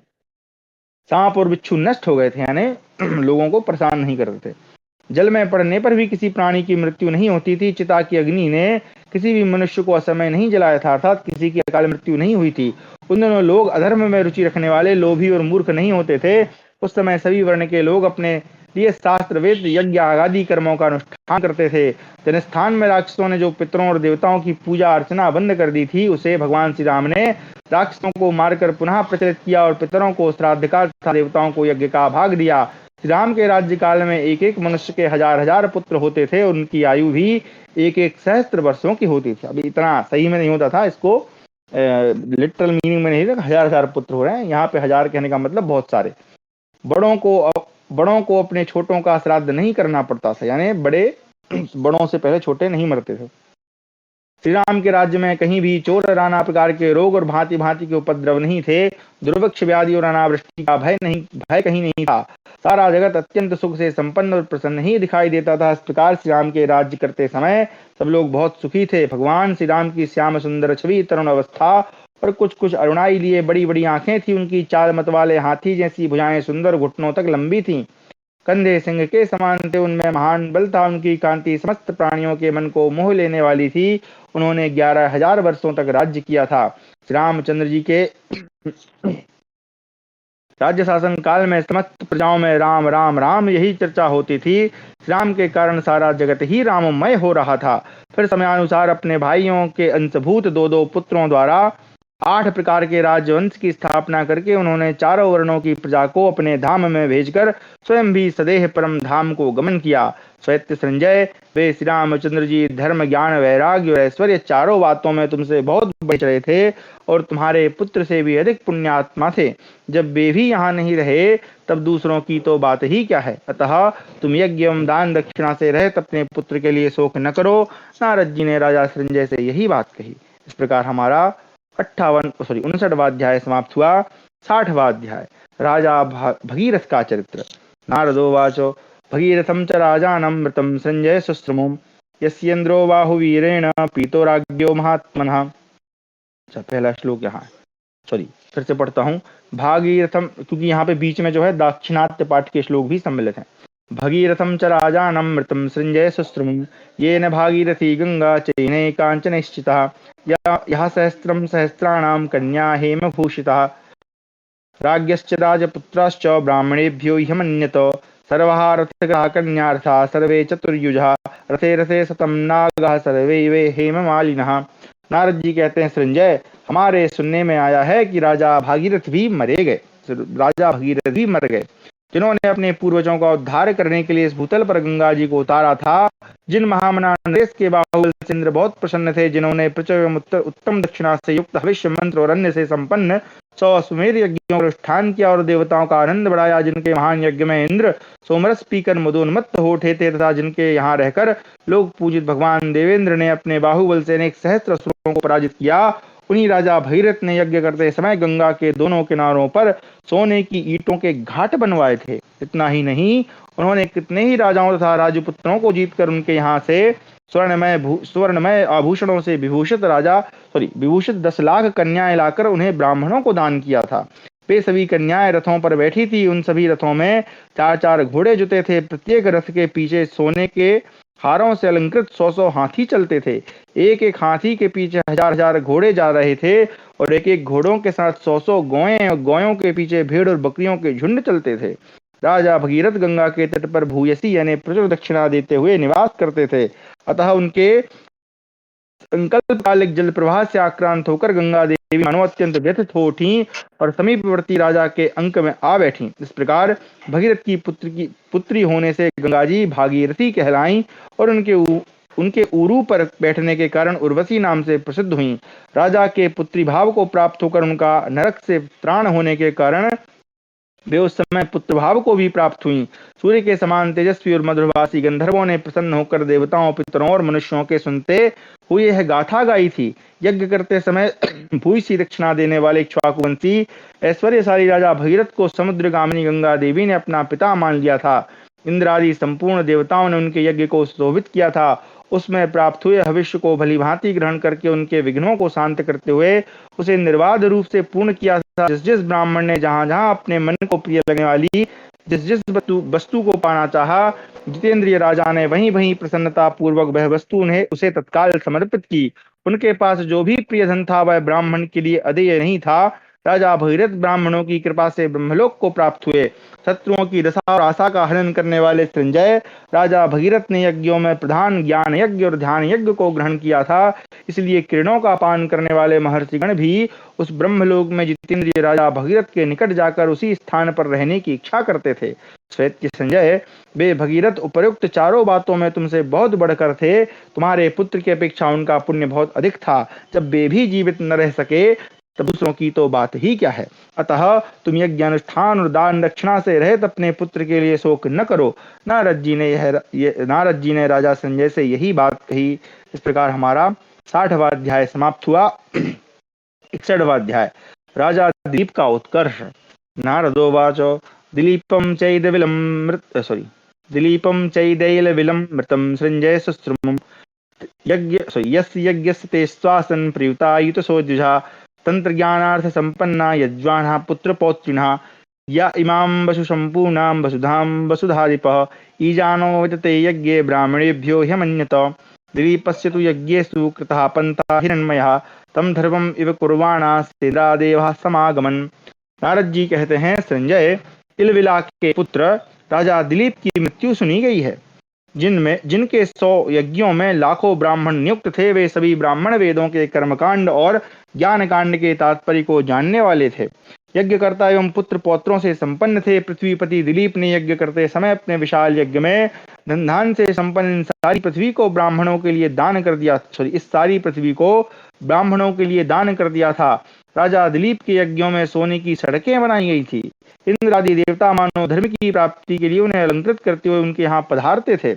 सांप और बिच्छू नष्ट हो गए थे, यानी लोगों को परेशान नहीं करते थे। जल में पड़ने पर भी किसी प्राणी की मृत्यु नहीं होती थी। चिता की अग्नि ने किसी भी मनुष्य को असमय नहीं जलाया था, अर्थात किसी की अकाल मृत्यु नहीं हुई थी। उन दिनों लोग अधर्म में रुचि रखने वाले, लोभी और मूर्ख नहीं होते थे। उस समय सभी वर्ण के लोग अपने लिए शास्त्र, वेद, यज्ञ आदि कर्मों का अनुष्ठान करते थे। जनस्थान में राक्षसों ने जो पितरों और देवताओं की पूजा अर्चना बंद कर दी थी, उसे भगवान श्री राम ने राक्षसों को मारकर पुनः प्रचलित किया और पितरों को श्राद्ध का तथा देवताओं को यज्ञ का भाग दिया। श्री राम के राज्य काल में एक एक मनुष्य के हजार हजार पुत्र होते थे। उनकी आयु भी एक एक सहस्त्र वर्षों की होती थी। अभी इतना सही में नहीं होता था, इसको लिटरल मीनिंग में नहीं था, हजार हजार पुत्र हो रहे हैं। यहाँ पे हजार कहने का मतलब बहुत सारे। बड़ों को अपने छोटों का श्राद्ध नहीं करना पड़ता था, यानी बड़ों से पहले छोटे नहीं मरते थे। श्री राम के राज्य में कहीं भी चोर, नाना प्रकार के रोग और भांति भांति के उपद्रव नहीं थे। दुर्भिक्ष, व्याधि और अनावृष्टि का भय कहीं नहीं था। सारा जगत अत्यंत सुख से संपन्न और प्रसन्न ही दिखाई देता था। इस प्रकार श्री राम के राज्य करते समय सब लोग बहुत सुखी थे। भगवान श्री राम की श्याम सुंदर छवि, तरुण अवस्था और कुछ कुछ अरुणाई लिए बड़ी बड़ी आंखें थी। उनकी चाल मत वाले हाथी जैसी भुजाएं सुंदर घुटनों तक लंबी थीं। कंधे सिंह के समान थे। उनमें महान बल था। उनकी कांति समस्त प्राणियों के मन को मोह लेने वाली थी। उन्होंने 11,000 वर्षों तक राज्य किया था। श्री रामचंद्र जी के राज्य शासन काल में समस्त प्रजाओं में राम राम राम यही चर्चा होती थी। श्री राम के कारण सारा जगत ही राममय हो रहा था। फिर समयानुसार अपने भाइयों के अंशभूत दो दो पुत्रों द्वारा 8 प्रकार के राजवंश की स्थापना करके उन्होंने चारों वर्णों की प्रजा को अपने धाम में भेजकर स्वयं भी सदेह परम धाम को गमन किया। स्वैत्य संजय, वे श्री रामचंद्र जी धर्म, ज्ञान, वैराग्य और ऐश्वर्य चारों बातों में तुमसे बहुत बढ़ रहे थे और तुम्हारे पुत्र से भी अधिक पुण्यात्मा थे। जब वे भी यहाँ नहीं रहे तब दूसरों की तो बात ही क्या है। अतः तुम यज्ञ एवं दान दक्षिणा से रहित अपने पुत्र के लिए शोक न करो। नारद जी ने राजा संजय से यही बात कही। इस प्रकार हमारा 59वां अध्याय समाप्त हुआ। 60वां अध्याय राजा भगीरथ का चरित्र। नारदोवाचो भगीरथं च राजानं मृतं संजय सुश्रुमो यस्येन्द्रो बाहुवीरेण पीतो राज्ञो महात्मनः। अच्छा, पहला श्लोक यहाँ है, फिर से पढ़ता हूँ। भागीरथम, क्योंकि यहाँ पे बीच में जो है दाक्षिणात्य पाठ के श्लोक भी सम्मिलित हैं। भगीरथं च राजानं मृतं सृञ्जय सुश्रुमं येन भागीरथी गंगा चैने कांचनैश्चितः यः सहस्त्रं सहस्राणां कन्या हेमभूषितः राज्ञश्च राजपुत्राश्च ब्राह्मणेभ्यो ह्यमन्यत सर्वः रथग्राः कन्यार्था सर्वे चतुर्युजा रथे रथे शतं नागाः सर्वे वे हेममालिनः। नारद जी कहते हैं, संजय, हमारे सुनने में आया है कि राजा भगीरथ भी मर गए, जिन्होंने अपने पूर्वजों का उद्धार करने के लिए इस भूतल पर गंगा जी को उतारा था। जिन महामना नरेश के बाहुबल से इंद्र बहुत प्रसन्न थे, जिन्होंने प्रचुर उत्तम दक्षिणा से युक्त भविष्य मंत्र और अन्य से संपन्न 100 अश्वमेध यज्ञों का अनुष्ठान किया और देवताओं का आनंद बढ़ाया, जिनके महान यज्ञ में इंद्र सोमरस पीकर मदोन्मत्त हो उठे थे तथा जिनके यहाँ रहकर लोग पूजित भगवान देवेंद्र ने अपने बाहुबल से अनेक सहस्त्र असुरों को पराजित किया, उन्हीं राजा भगीरथ ने यज्ञ करते समय गंगा के दोनों किनारों पर सोने की ईंटों के घाट बनवाए थे। इतना ही नहीं, उन्होंने कितने ही राजाओं तथा राजपुत्रों को जीतकर उनके यहाँ से स्वर्णमय आभूषणों से विभूषित 10 लाख कन्याएं लाकर उन्हें ब्राह्मणों को दान किया था। वे सभी कन्याएं रथों पर बैठी थी। उन सभी रथों में 4-4 घोड़े जुते थे। प्रत्येक रथ के पीछे सोने के हारों से अलंकृत 100-100 हाथी चलते थे। एक एक हाथी के पीछे हजार हजार घोड़े जा रहे थे और एक एक घोड़ों के साथ 100-100 गौएं और गौयों के पीछे भेड़ और बकरियों के झुंड चलते थे। राजा भगीरथ गंगा के तट पर भूयसी यानी प्रचुर दक्षिणा देते हुए निवास करते थे। अतः उनके संकल्प कालिक जल प्रवाह से आक्रांत होकर गंगा देवी मानो अत्यंत व्यथित हो उठी और समीपवर्ती राजा के अंक में आ बैठी। इस प्रकार भगीरथ की पुत्री होने से गंगा जी भागीरथी कहलाई और उनके ऊरू पर बैठने के कारण उर्वशी नाम से प्रसिद्ध हुई। राजा के पुत्री भाव को प्राप्त होकर उनका नरक से त्राण होने के कारण वे उस समय पुत्र भाव को भी प्राप्त हुई। सूर्य के समान तेजस्वी और मधुरभाषी गंधर्वों ने प्रसन्न होकर देवताओं, पितरों और मनुष्यों के सुनते हुए यह गाथा गाई थी। यज्ञ करते समय भूयसी दक्षिणा देने वाले इक्ष्वाकुवंशी ऐश्वर्यशाली राजा भगीरथ को समुद्रगामिनी गंगा देवी ने अपना पिता मान लिया था। इंद्र आदि संपूर्ण देवताओं ने उनके यज्ञ को सुशोभित किया था। उसमें प्राप्त हुए भविष्य को भली भांति ग्रहण करके उनके विघ्नों को शांत करते हुए उसे निर्बाध रूप से पूर्ण किया था। जिस जिस ब्राह्मण ने जहां जहां अपने मन को प्रिय लगने वाली जिस जिस वस्तु को पाना चाहा, जितेंद्रिय राजा ने वहीं वहीं प्रसन्नता पूर्वक वह वस्तु उन्हें उसे तत्काल समर्पित की। उनके पास जो भी प्रिय धन था वह ब्राह्मण के लिए अदेय नहीं था। राजा भगीरथ ब्राह्मणों की कृपा से ब्रह्मलोक को प्राप्त हुए। शत्रुओं की दशा और आशा का हनन करने वाले संजय, राजा भगीरथ ने यज्ञों में प्रधान ज्ञान यज्ञ और ध्यान यज्ञ को ग्रहण किया था। इसलिए किरणों का पान करने वाले महर्षिगण भी उस ब्रह्मलोक में जितेंद्रिय राजा भगीरथ के निकट जाकर उसी स्थान पर रहने की इच्छा करते थे। श्वेत संजय, वे भगीरथ उपयुक्त चारों बातों में तुमसे बहुत बढ़कर थे। तुम्हारे पुत्र की अपेक्षा उनका पुण्य बहुत अधिक था। जब वे भी जीवित न रह सके तब दूसरों की तो बात ही क्या है। अतः तुम यज्ञ अनुष्ठान और दान दक्षिणा से रहित अपने पुत्र के लिए शोक न करो। नारद जी ने राजा संजय से यही बात कही। इस प्रकार हमारा 60वां अध्याय समाप्त हुआ। 61वां अध्याय राजा दिलीप का उत्कर्ष। नारदोवाचो दिलीपम चैदैलविलम मृतम संजय सुश्रुमं यस्य यज्ञस्य ते स्वासन प्रयुता युतसोजुषा तंत्रज्ञानार्थ संपन्ना यज्वानः पुत्रपौत्रिणः या इमां वसु सम्पूर्णां वसुधां वसुधाधिपः ईजानो वितते यज्ञे ब्राह्मणेभ्यो ह्यमन्यत। दिलीपस्य तु यज्ञेषु कृतः पन्था हिरण्मयः तम धर्मम इव कुर्वाणा सेन्द्रादेवः समागमन। नारद जी कहते हैं, संजय, इलविला के पुत्र राजा दिलीप की मृत्यु सुनी गई है। जिनके 100 यज्ञों में लाखों ब्राह्मण नियुक्त थे, वे सभी ब्राह्मण वेदों के कर्मकांड और ज्ञान कांड के तात्पर्य को जानने वाले थे। यज्ञकर्ता एवं पुत्र पौत्रों से संपन्न थे। पृथ्वीपति दिलीप ने यज्ञ करते समय अपने विशाल यज्ञ में धन से संपन्न इस सारी पृथ्वी को ब्राह्मणों के लिए दान कर दिया था। राजा दिलीप के यज्ञों में सोने की सड़कें बनाई गई थी। इंद्र आदि देवता मानव धर्म की प्राप्ति के लिए उन्हें अलंकृत करते हुए उनके यहाँ पधारते थे।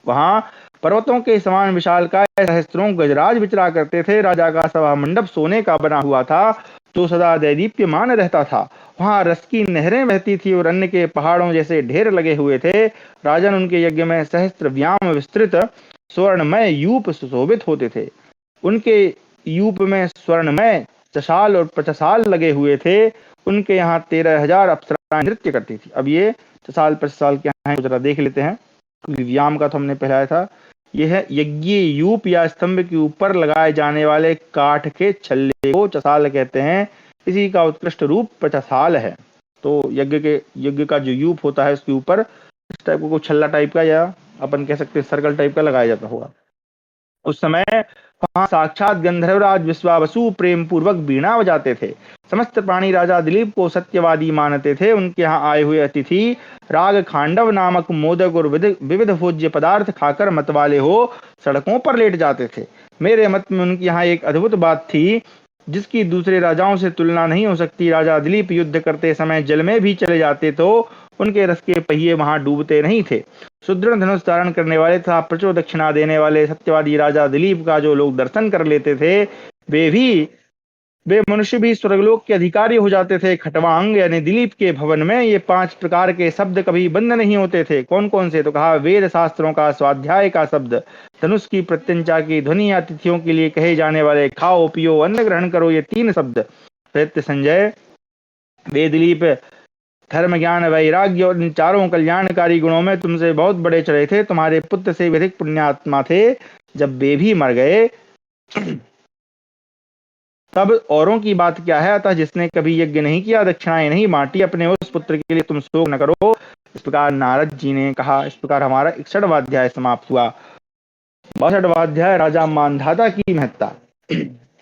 वहां पर्वतों के समान विशालकाय सहस्त्रों गजराज विचरा करते थे। राजा का सभा मंडप सोने का बना हुआ था जो सदा दैदीप्यमान रहता था। वहां रस की नहरें बहती थी और अन्न के पहाड़ों जैसे ढेर लगे हुए थे। राजन उनके यज्ञ में सहस्त्र व्याम विस्तृत स्वर्णमय यूप सुशोभित होते थे। उनके यूप में स्वर्णमय चशाल और प्रचशाल लगे हुए थे। उनके यहाँ 13,000 अप्सराएं नृत्य करती थी। अब ये चशाल प्रचशाल क्या है जरा देख लेते हैं। व्याम का तो हमने पहलाया था। यह है यज्ञ यूप या स्तंभ के ऊपर लगाए जाने वाले काठ के छल्ले को चसाल कहते हैं। इसी का उत्कृष्ट रूप प्रचसाल है। तो यज्ञ का जो यूप होता है उसके ऊपर इस टाइप को छल्ला टाइप का या अपन कह सकते हैं सर्कल टाइप का लगाया जाता होगा। उस समय वहां साक्षात गंधर्वराज विश्वावसु प्रेम पूर्वक बीणा बजाते थे। समस्त प्राणी राजा दिलीप को सत्यवादी मानते थे। उनके यहाँ आए हुए अतिथि राग खांडव नामक मोदक और विविध भोज्य पदार्थ खाकर मतवाले हो सड़कों पर लेट जाते थे। मेरे मत में उनके यहाँ एक अद्भुत बात थी जिसकी दूसरे राजाओं से तुलना नहीं हो सकती। राजा दिलीप युद्ध करते समय जल में भी चले जाते तो उनके रथ के पहिए वहां डूबते नहीं थे। सुदृढ़ धनुष धारण करने वाले तथा प्रचुर दक्षिणा देने वाले सत्यवादी राजा दिलीप का जो लोग दर्शन कर लेते थे वे मनुष्य भी स्वर्गलोक के अधिकारी हो जाते थे। खटवांग यानी दिलीप के भवन में ये 5 प्रकार के शब्द कभी बंद नहीं होते थे। कौन कौन से? तो कहा वेद शास्त्रों का स्वाध्याय का शब्द, धनुष की प्रत्यंचा की ध्वनि, अतिथियों के लिए कहे जाने वाले खाओ पियो अन्न ग्रहण करो, ये 3 शब्द। दैत्य संजय, वे दिलीप धर्म ज्ञान वैराग्य और इन चारों कल्याणकारी गुणों में तुमसे बहुत बड़े चढ़े थे। तुम्हारे पुत्र से भी अधिक पुण्यात्मा थे। जब वे भी मर गए तब औरों की बात क्या है, अतः जिसने कभी यज्ञ नहीं किया, दक्षिणाएं नहीं बांटी, अपने उस पुत्र के लिए तुम शोक न करो। इस प्रकार नारद जी ने कहा। इस प्रकार हमारा 61वां अध्याय समाप्त हुआ। 62वां अध्याय राजा मांधाता की महत्ता।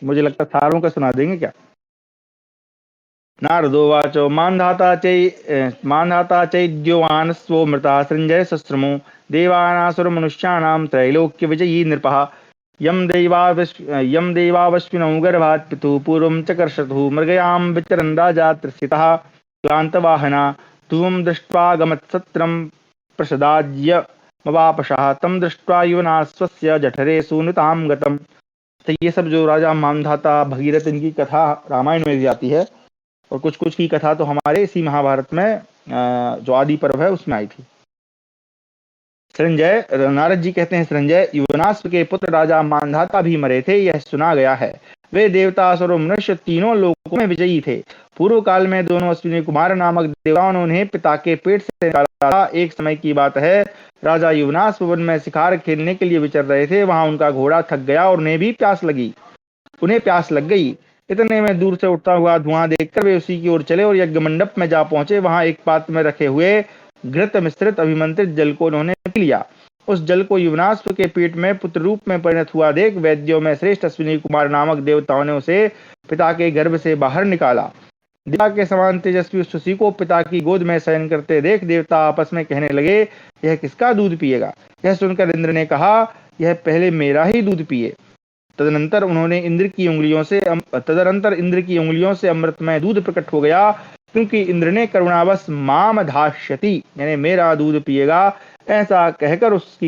मुझे लगता सारों का सुना देंगे क्या? नारदोवाचो मान्धाता चैद्योवान स्वो मृता सृञ्जय सस्रमो देवानासुरमनुष्याणां त्रैलोक्य विजयी नृपः यं देवावश्विनौ गर्भात् पितुः पूर्वं च कर्षतुः मृगयां विचरन् राजा त्रसितः क्लान्तवाहना ध्रुवं दृष्ट्वा गमत्सत्रं प्रसदाज्यमवापशः तं दृष्ट्वा युवना स्वस्य जठरे सूनुतां गतम्। तो ये सब जो राजा मानधाता भगीरथ इनकी कथा रामायण में भी आती है, और कुछ कुछ की कथा तो हमारे इसी महाभारत में जो आदि पर्व है उसमें आई थी। संजय, नारद जी कहते हैं, संजय, युवनाश्व के पुत्र राजा मानधाता भी मरे थे, यह सुना गया है। वे देवता असुर और मनुष्य तीनों लोकों में विजयी थे। पूर्व काल में दोनों अश्विनी कुमार नामक देवताओं ने उन्हें पिता के पेट से निकाला था। एक समय की बात है, राजा युवनाश्व वन में शिकार खेलने के लिए विचर रहे थे। वहां उनका घोड़ा थक गया और उन्हें प्यास लग गई। इतने में दूर से उठता हुआ धुआं देखकर वे उसी की ओर चले और यज्ञ मंडप में जा पहुंचे। वहां एक पात्र में रखे हुए घृत मिश्रित अभिमंत्रित जल को उन्होंने पी लिया। उस जल को युवनाश्व के पेट में पुत्र रूप में परिणत हुआ देख वैद्यों में श्रेष्ठ अश्विनी कुमार नामक देवताओं ने उसे पिता के गर्भ से बाहर निकाला। दिया के समान तेजस्वी उस उसी को पिता की गोद में शयन करते देख देवता आपस में कहने लगे, यह किसका दूध पिएगा? यह सुनकर इंद्र ने कहा, यह पहले मेरा ही दूध पिए। तदनंतर इंद्र की उंगलियों से अमृतमय दूध प्रकट हो गया, क्योंकि इंद्र ने करुणावश माम धाष्यति यानी मेरा दूध पिएगा ऐसा कहकर उस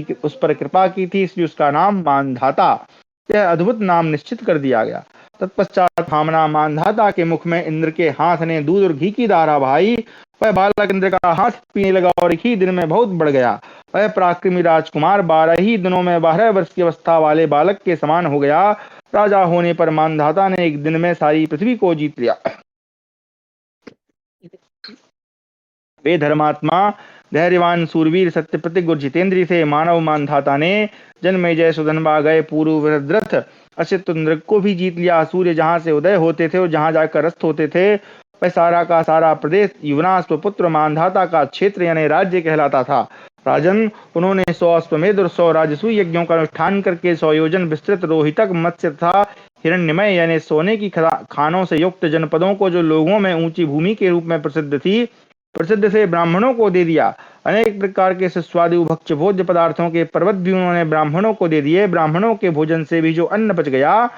पर कृपा की थी, इसलिए उसका नाम मानधाता, यह अद्भुत नाम निश्चित कर दिया गया। तत्पश्चात भामना मानधाता के मुख में इंद्र के हाथ ने दूध और घी की धारा बहाई। वह बालक इंद्र का हाथ पीने लगा और एक ही दिन में बहुत बढ़ गया। वह पराक्रमी राजकुमार 12 ही दिनों में 12 वर्ष की अवस्था वाले बालक के समान हो गया। राजा होने पर मानधाता ने एक दिन में सारी पृथ्वी को जीत लिया। वे धर्मात्मा, धैर्यवान, सूरवीर, सत्य प्रतिज्ञ और जितेंद्रिय थे। मानव मानधाता ने जन्मेजय, सुधनवा गए पूर्व वृद्रथ असित नृग को भी जीत लिया। सूर्य जहां से उदय होते थे और जहां जाकर अस्त होते थे, वह सारा का सारा प्रदेश युवनाश्व पुत्र मानधाता का क्षेत्र यानी राज्य कहलाता था। राजन, उन्होंने 100 अश्वमेध और 100 राजसूय यज्ञों का अनुष्ठान करके 100 योजन विस्तृत रोहितक मत्स्य तथा हिरण्यमय यानी सोने की खानों से युक्त जनपदों को, जो लोगों में ऊंची भूमि के रूप में प्रसिद्ध से ब्राह्मणों को दे दिया। अनेक प्रकार के सुस्वादु भक्ष्य भोज्य पदार्थों के पर्वत भी उन्होंने ब्राह्मणों को दे दिए। ब्राह्मणों के भोजन से भी जो अन्न बच गया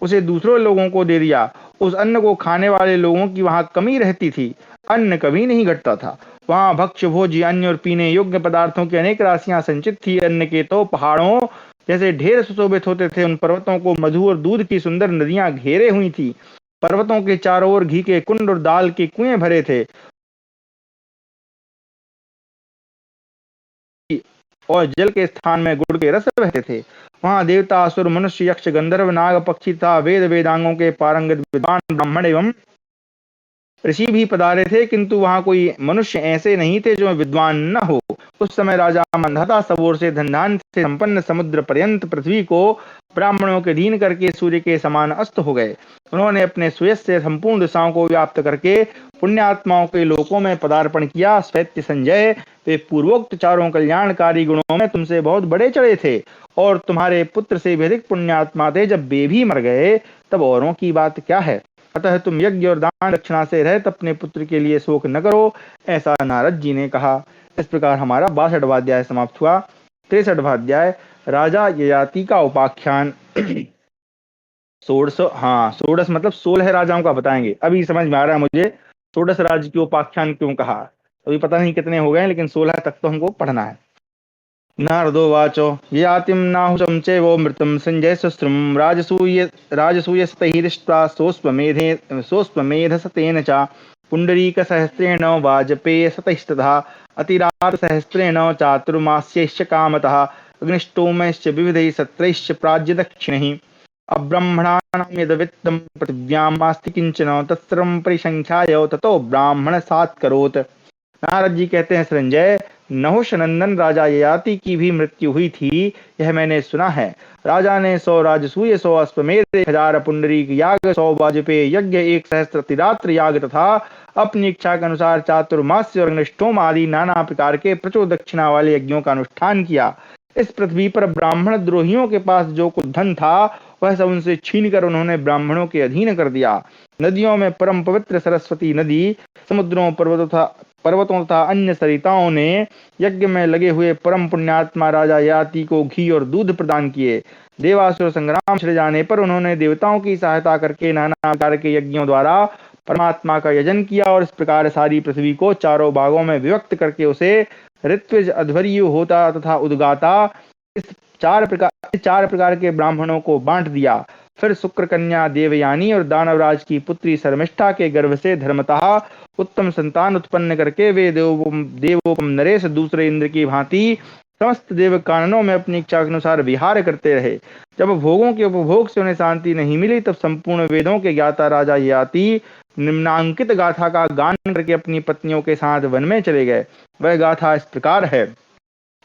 उसे दूसरों लोगों को दे दिया। उस अन्न को खाने वाले लोगों की वहां कमी रहती थी, अन्न कभी नहीं घटता था। वहां भक्ष्य भोज्य अन्य और पीने योग्य पदार्थों की अनेक राशियां संचित थी। अन्न के तो पहाड़ों जैसे ढेर सुशोभित होते थे। उन पर्वतों को मधु और दूध की सुंदर नदियां घेरे हुई थी। पर्वतों के चारों ओर घी के कुंड और दाल के कुएं भरे थे और जल के स्थान में गुड़ के रस बहते थे। वहां देवता, असुर, मनुष्य, यक्ष, गंधर्व, नाग, पक्षी तथा वेदांगों के पारंगत विद्वान ब्राह्मण एवं ऋषि भी पधारे थे, किंतु वहां कोई मनुष्य ऐसे नहीं थे जो विद्वान न हो। उस समय राजा मांधाता सब ओर से धन धान्य से संपन्न समुद्र पर्यंत पृथ्वी को ब्राह्मणों के अधीन करके सूर्य के समान अस्त हो गए। उन्होंने अपने सुयश से संपूर्ण दिशाओं को व्याप्त करके पुण्यात्माओं के लोकों में पदार्पण किया। श्वेत संजय, वे पूर्वोक्त चारों कल्याणकारी गुणों में तुमसे बहुत बड़े चढ़े थे और तुम्हारे पुत्र से भी अधिक पुण्यात्मा थे। जब वे भी मर गए तब औरों की बात क्या है? अतः तुम यज्ञ और दान दक्षिणा से रहत अपने पुत्र के लिए शोक न करो, ऐसा नारद जी ने कहा। इस प्रकार हमारा 62वां अध्याय समाप्त हुआ। 63वां अध्याय राजा ययाति का उपाख्यान। षोडश मतलब 16 राजाओं का बताएंगे। अभी समझ में आ रहा है मुझे षोडश राज्य की उपाख्यान क्यों कहा। अभी पता नहीं कितने हो गए, लेकिन 16 तक तो हमको पढ़ना है। नारदोवाचो यातिं नाहुषं चैव मृतं संजय सस्त्रं राजसूयस्तैरिष्ट्वा सोऽस्वमेधसतेन च पुण्डरीकसहस्रेण वाजपेयशतैस्तथा अतिरातसहस्रेण चातुर्मास्यैश्च कामतः अग्निष्टोमैश्च विविधैः सत्रैश्च प्राज्यदक्षिणैः अब्रह्मणानां यद्वित्तं पृथिव्यामास्ति किंचन तत्सर्वं परिसंख्याय ततो ब्राह्मण सात्करोत्। नारद जी कहते हैं, संजय, नहुष नंदन राजा ययाति की भी मृत्यु हुई थी, यह मैंने सुना है। राजा ने 100 राजसूय, 100 अश्वमेध, 1000 पुंडरीक याग, 100 वाजपेय यज्ञ, 1 सहस्त्र तिरात्र याग तथा अपनी इच्छा के अनुसार चातुर्मास्य और अग्निष्टोम आदि नाना प्रकार के प्रचुर दक्षिणा वाले यज्ञों का अनुष्ठान किया। इस पृथ्वी पर ब्राह्मण द्रोहियों के पास जो कुछ धन था वह सब उनसे छीनकर उन्होंने ब्राह्मणों के अधीन कर दिया। नदियों में परम पवित्र सरस्वती नदी, समुद्रों पर्वतों तथा अन्य सरिताओं ने यज्ञ में लगे हुए परम पुण्यात्मा राजा ययाति को घी और दूध प्रदान किए। देवासुर संग्राम छिड़ जाने पर उन्होंने देवताओं की सहायता करके नाना प्रकार के यज्ञों द्वारा परमात्मा का यजन किया और इस प्रकार सारी पृथ्वी को चारों भागों में विभक्त करके उसे ऋत्विज, अध्वर्यु, होता तथा उद्गाता इस चार प्रकार के ब्राह्मणों को बांट दिया। फिर शुक्र कन्या देवयानी और दानवराज की पुत्री शर्मिष्ठा के गर्भ से धर्मतः उत्तम संतान उत्पन्न करके वे देवोपम नरेश दूसरे इंद्र की भांति समस्त देव काननों में अपनी इच्छा के अनुसार विहार करते रहे। जब भोगों के उपभोग से उन्हें शांति नहीं मिली तब संपूर्ण वेदों के ज्ञाता राजा ययाति निम्नांकित गाथा का गान करके अपनी पत्नियों के साथ वन में चले गए। वह गाथा इस प्रकार है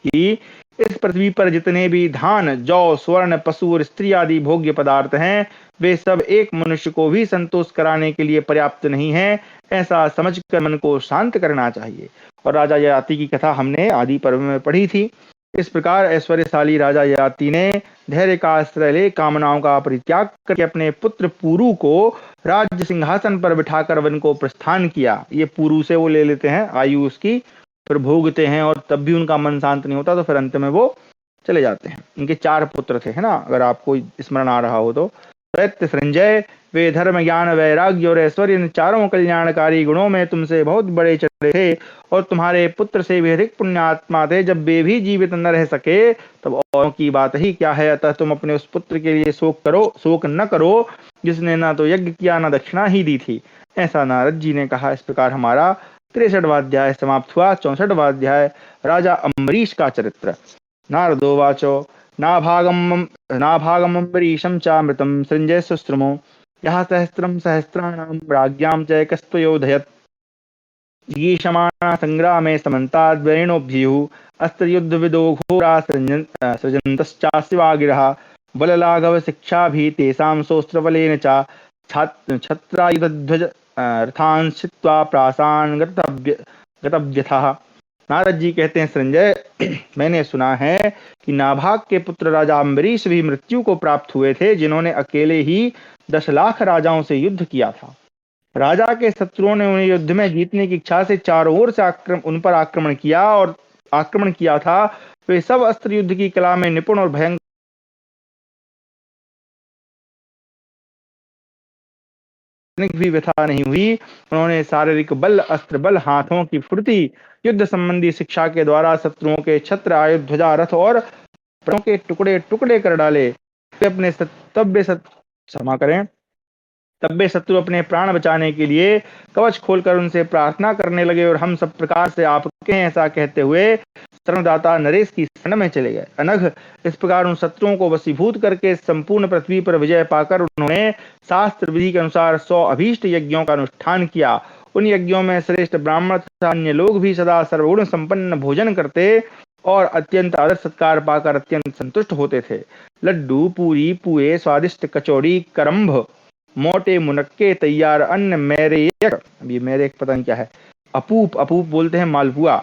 कि इस पृथ्वी पर जितने भी धान, जौ, स्वर्ण, पशु और स्त्री आदि भोग्य पदार्थ हैं वे सब एक मनुष्य को भी संतोष कराने के लिए पर्याप्त नहीं है, ऐसा समझकर मन को शांत करना चाहिए। और राजा ययाति की कथा हमने आदि पर्व में पढ़ी थी। इस प्रकार ऐश्वर्यशाली राजा ययाति ने धैर्य का आश्रय ले कामनाओं का परित्याग करके अपने पुत्र पुरु को राज्य सिंहासन पर बिठाकर वन को प्रस्थान किया। ये पुरु से वो ले लेते हैं आयु उसकी, फिर भोगते हैं और तब भी उनका मन शांत नहीं होता तो फिर अंत में वो चले जाते हैं। इनके 4 पुत्र थे, है ना, अगर आपको स्मरण आ रहा हो तो। दैत्य संजय, वे धर्म, ज्ञान, वैराग्य और ऐश्वर्य इन चारों कल्याणकारी गुणों में तुमसे बहुत बड़े चढ़े थे और तुम्हारे पुत्र से भी अधिक पुण्यात्मा थे। जब वे भी जीवित न रह सके तब औरों की बात ही क्या है। अतः तुम अपने उस पुत्र के लिए शोक न करो जिसने ना तो यज्ञ किया न दक्षिणा ही दी थी। ऐसा नारद जी ने कहा। इस प्रकार हमारा 63वां अध्याय समाप्त हुआ। 64वां अध्याय राजा अम्बरीश का चरित्र। नारदोवाचो नाभागम अम्बरीशं चामृतं सृञ्जय सुश्रुमो यः सहस्त्रं सहस्राणां राज्ञां च एकस्त्वयोधयत् गीषमाणा संग्रामे समन्ताद्वरेणोऽभ्युः अस्त्रयुद्धविदो घोरा सृजन्तश्चास्यवागिरः बललाघव शिक्षाभिः तेषां सोऽस्त्रबलेन च छत्रायुधध्वज रथान् छित्त्वा प्रासान् गतव्यथः। नारद जी कहते हैं, संजय, मैंने सुना है कि नाभाग के पुत्र राजा अम्बरीश भी मृत्यु को प्राप्त हुए थे, जिन्होंने अकेले ही 10 लाख राजाओं से युद्ध किया था। राजा के शत्रुओं ने उन्हें युद्ध में जीतने की इच्छा से चारों ओर से उन पर आक्रमण किया था। वे सब अस्त्र युद्ध की कला में निपुण और भयंकर भी व्यथा नहीं हुई। उन्होंने शारीरिक बल, अस्त्र बल, हाथों की फुर्ती, युद्ध संबंधी शिक्षा के द्वारा शत्रुओं के छत्र, आयुध, ध्वजा, रथ और प्राणों के टुकड़े टुकड़े कर डाले। अपने तब वे शत्रु अपने प्राण बचाने के लिए कवच खोलकर उनसे प्रार्थना करने लगे और हम सब प्रकार से आपके हैं ऐसा कहते हुए शरणदाता नरेश की शरण में चले गए। अनघ, इस प्रकार उन शत्रुओं को वशीभूत करके संपूर्ण पृथ्वी पर विजय पाकर उन्होंने शास्त्र विधि के अनुसार 100 अभीष्ट यज्ञों का अनुष्ठान किया। उन यज्ञों में श्रेष्ठ ब्राह्मण तथा अन्य लोग भी सदा सर्वगुण संपन्न भोजन करते और अत्यंत आदर सत्कार पाकर अत्यंत संतुष्ट होते थे। लड्डू, पूरी, पुए, स्वादिष्ट कचौड़ी, करम्भ, मोटे मुनक्के, तैयार अन्न, मेरेक, अब ये मेरेक पता नहीं क्या है, अपूप बोलते हैं मालपुआ,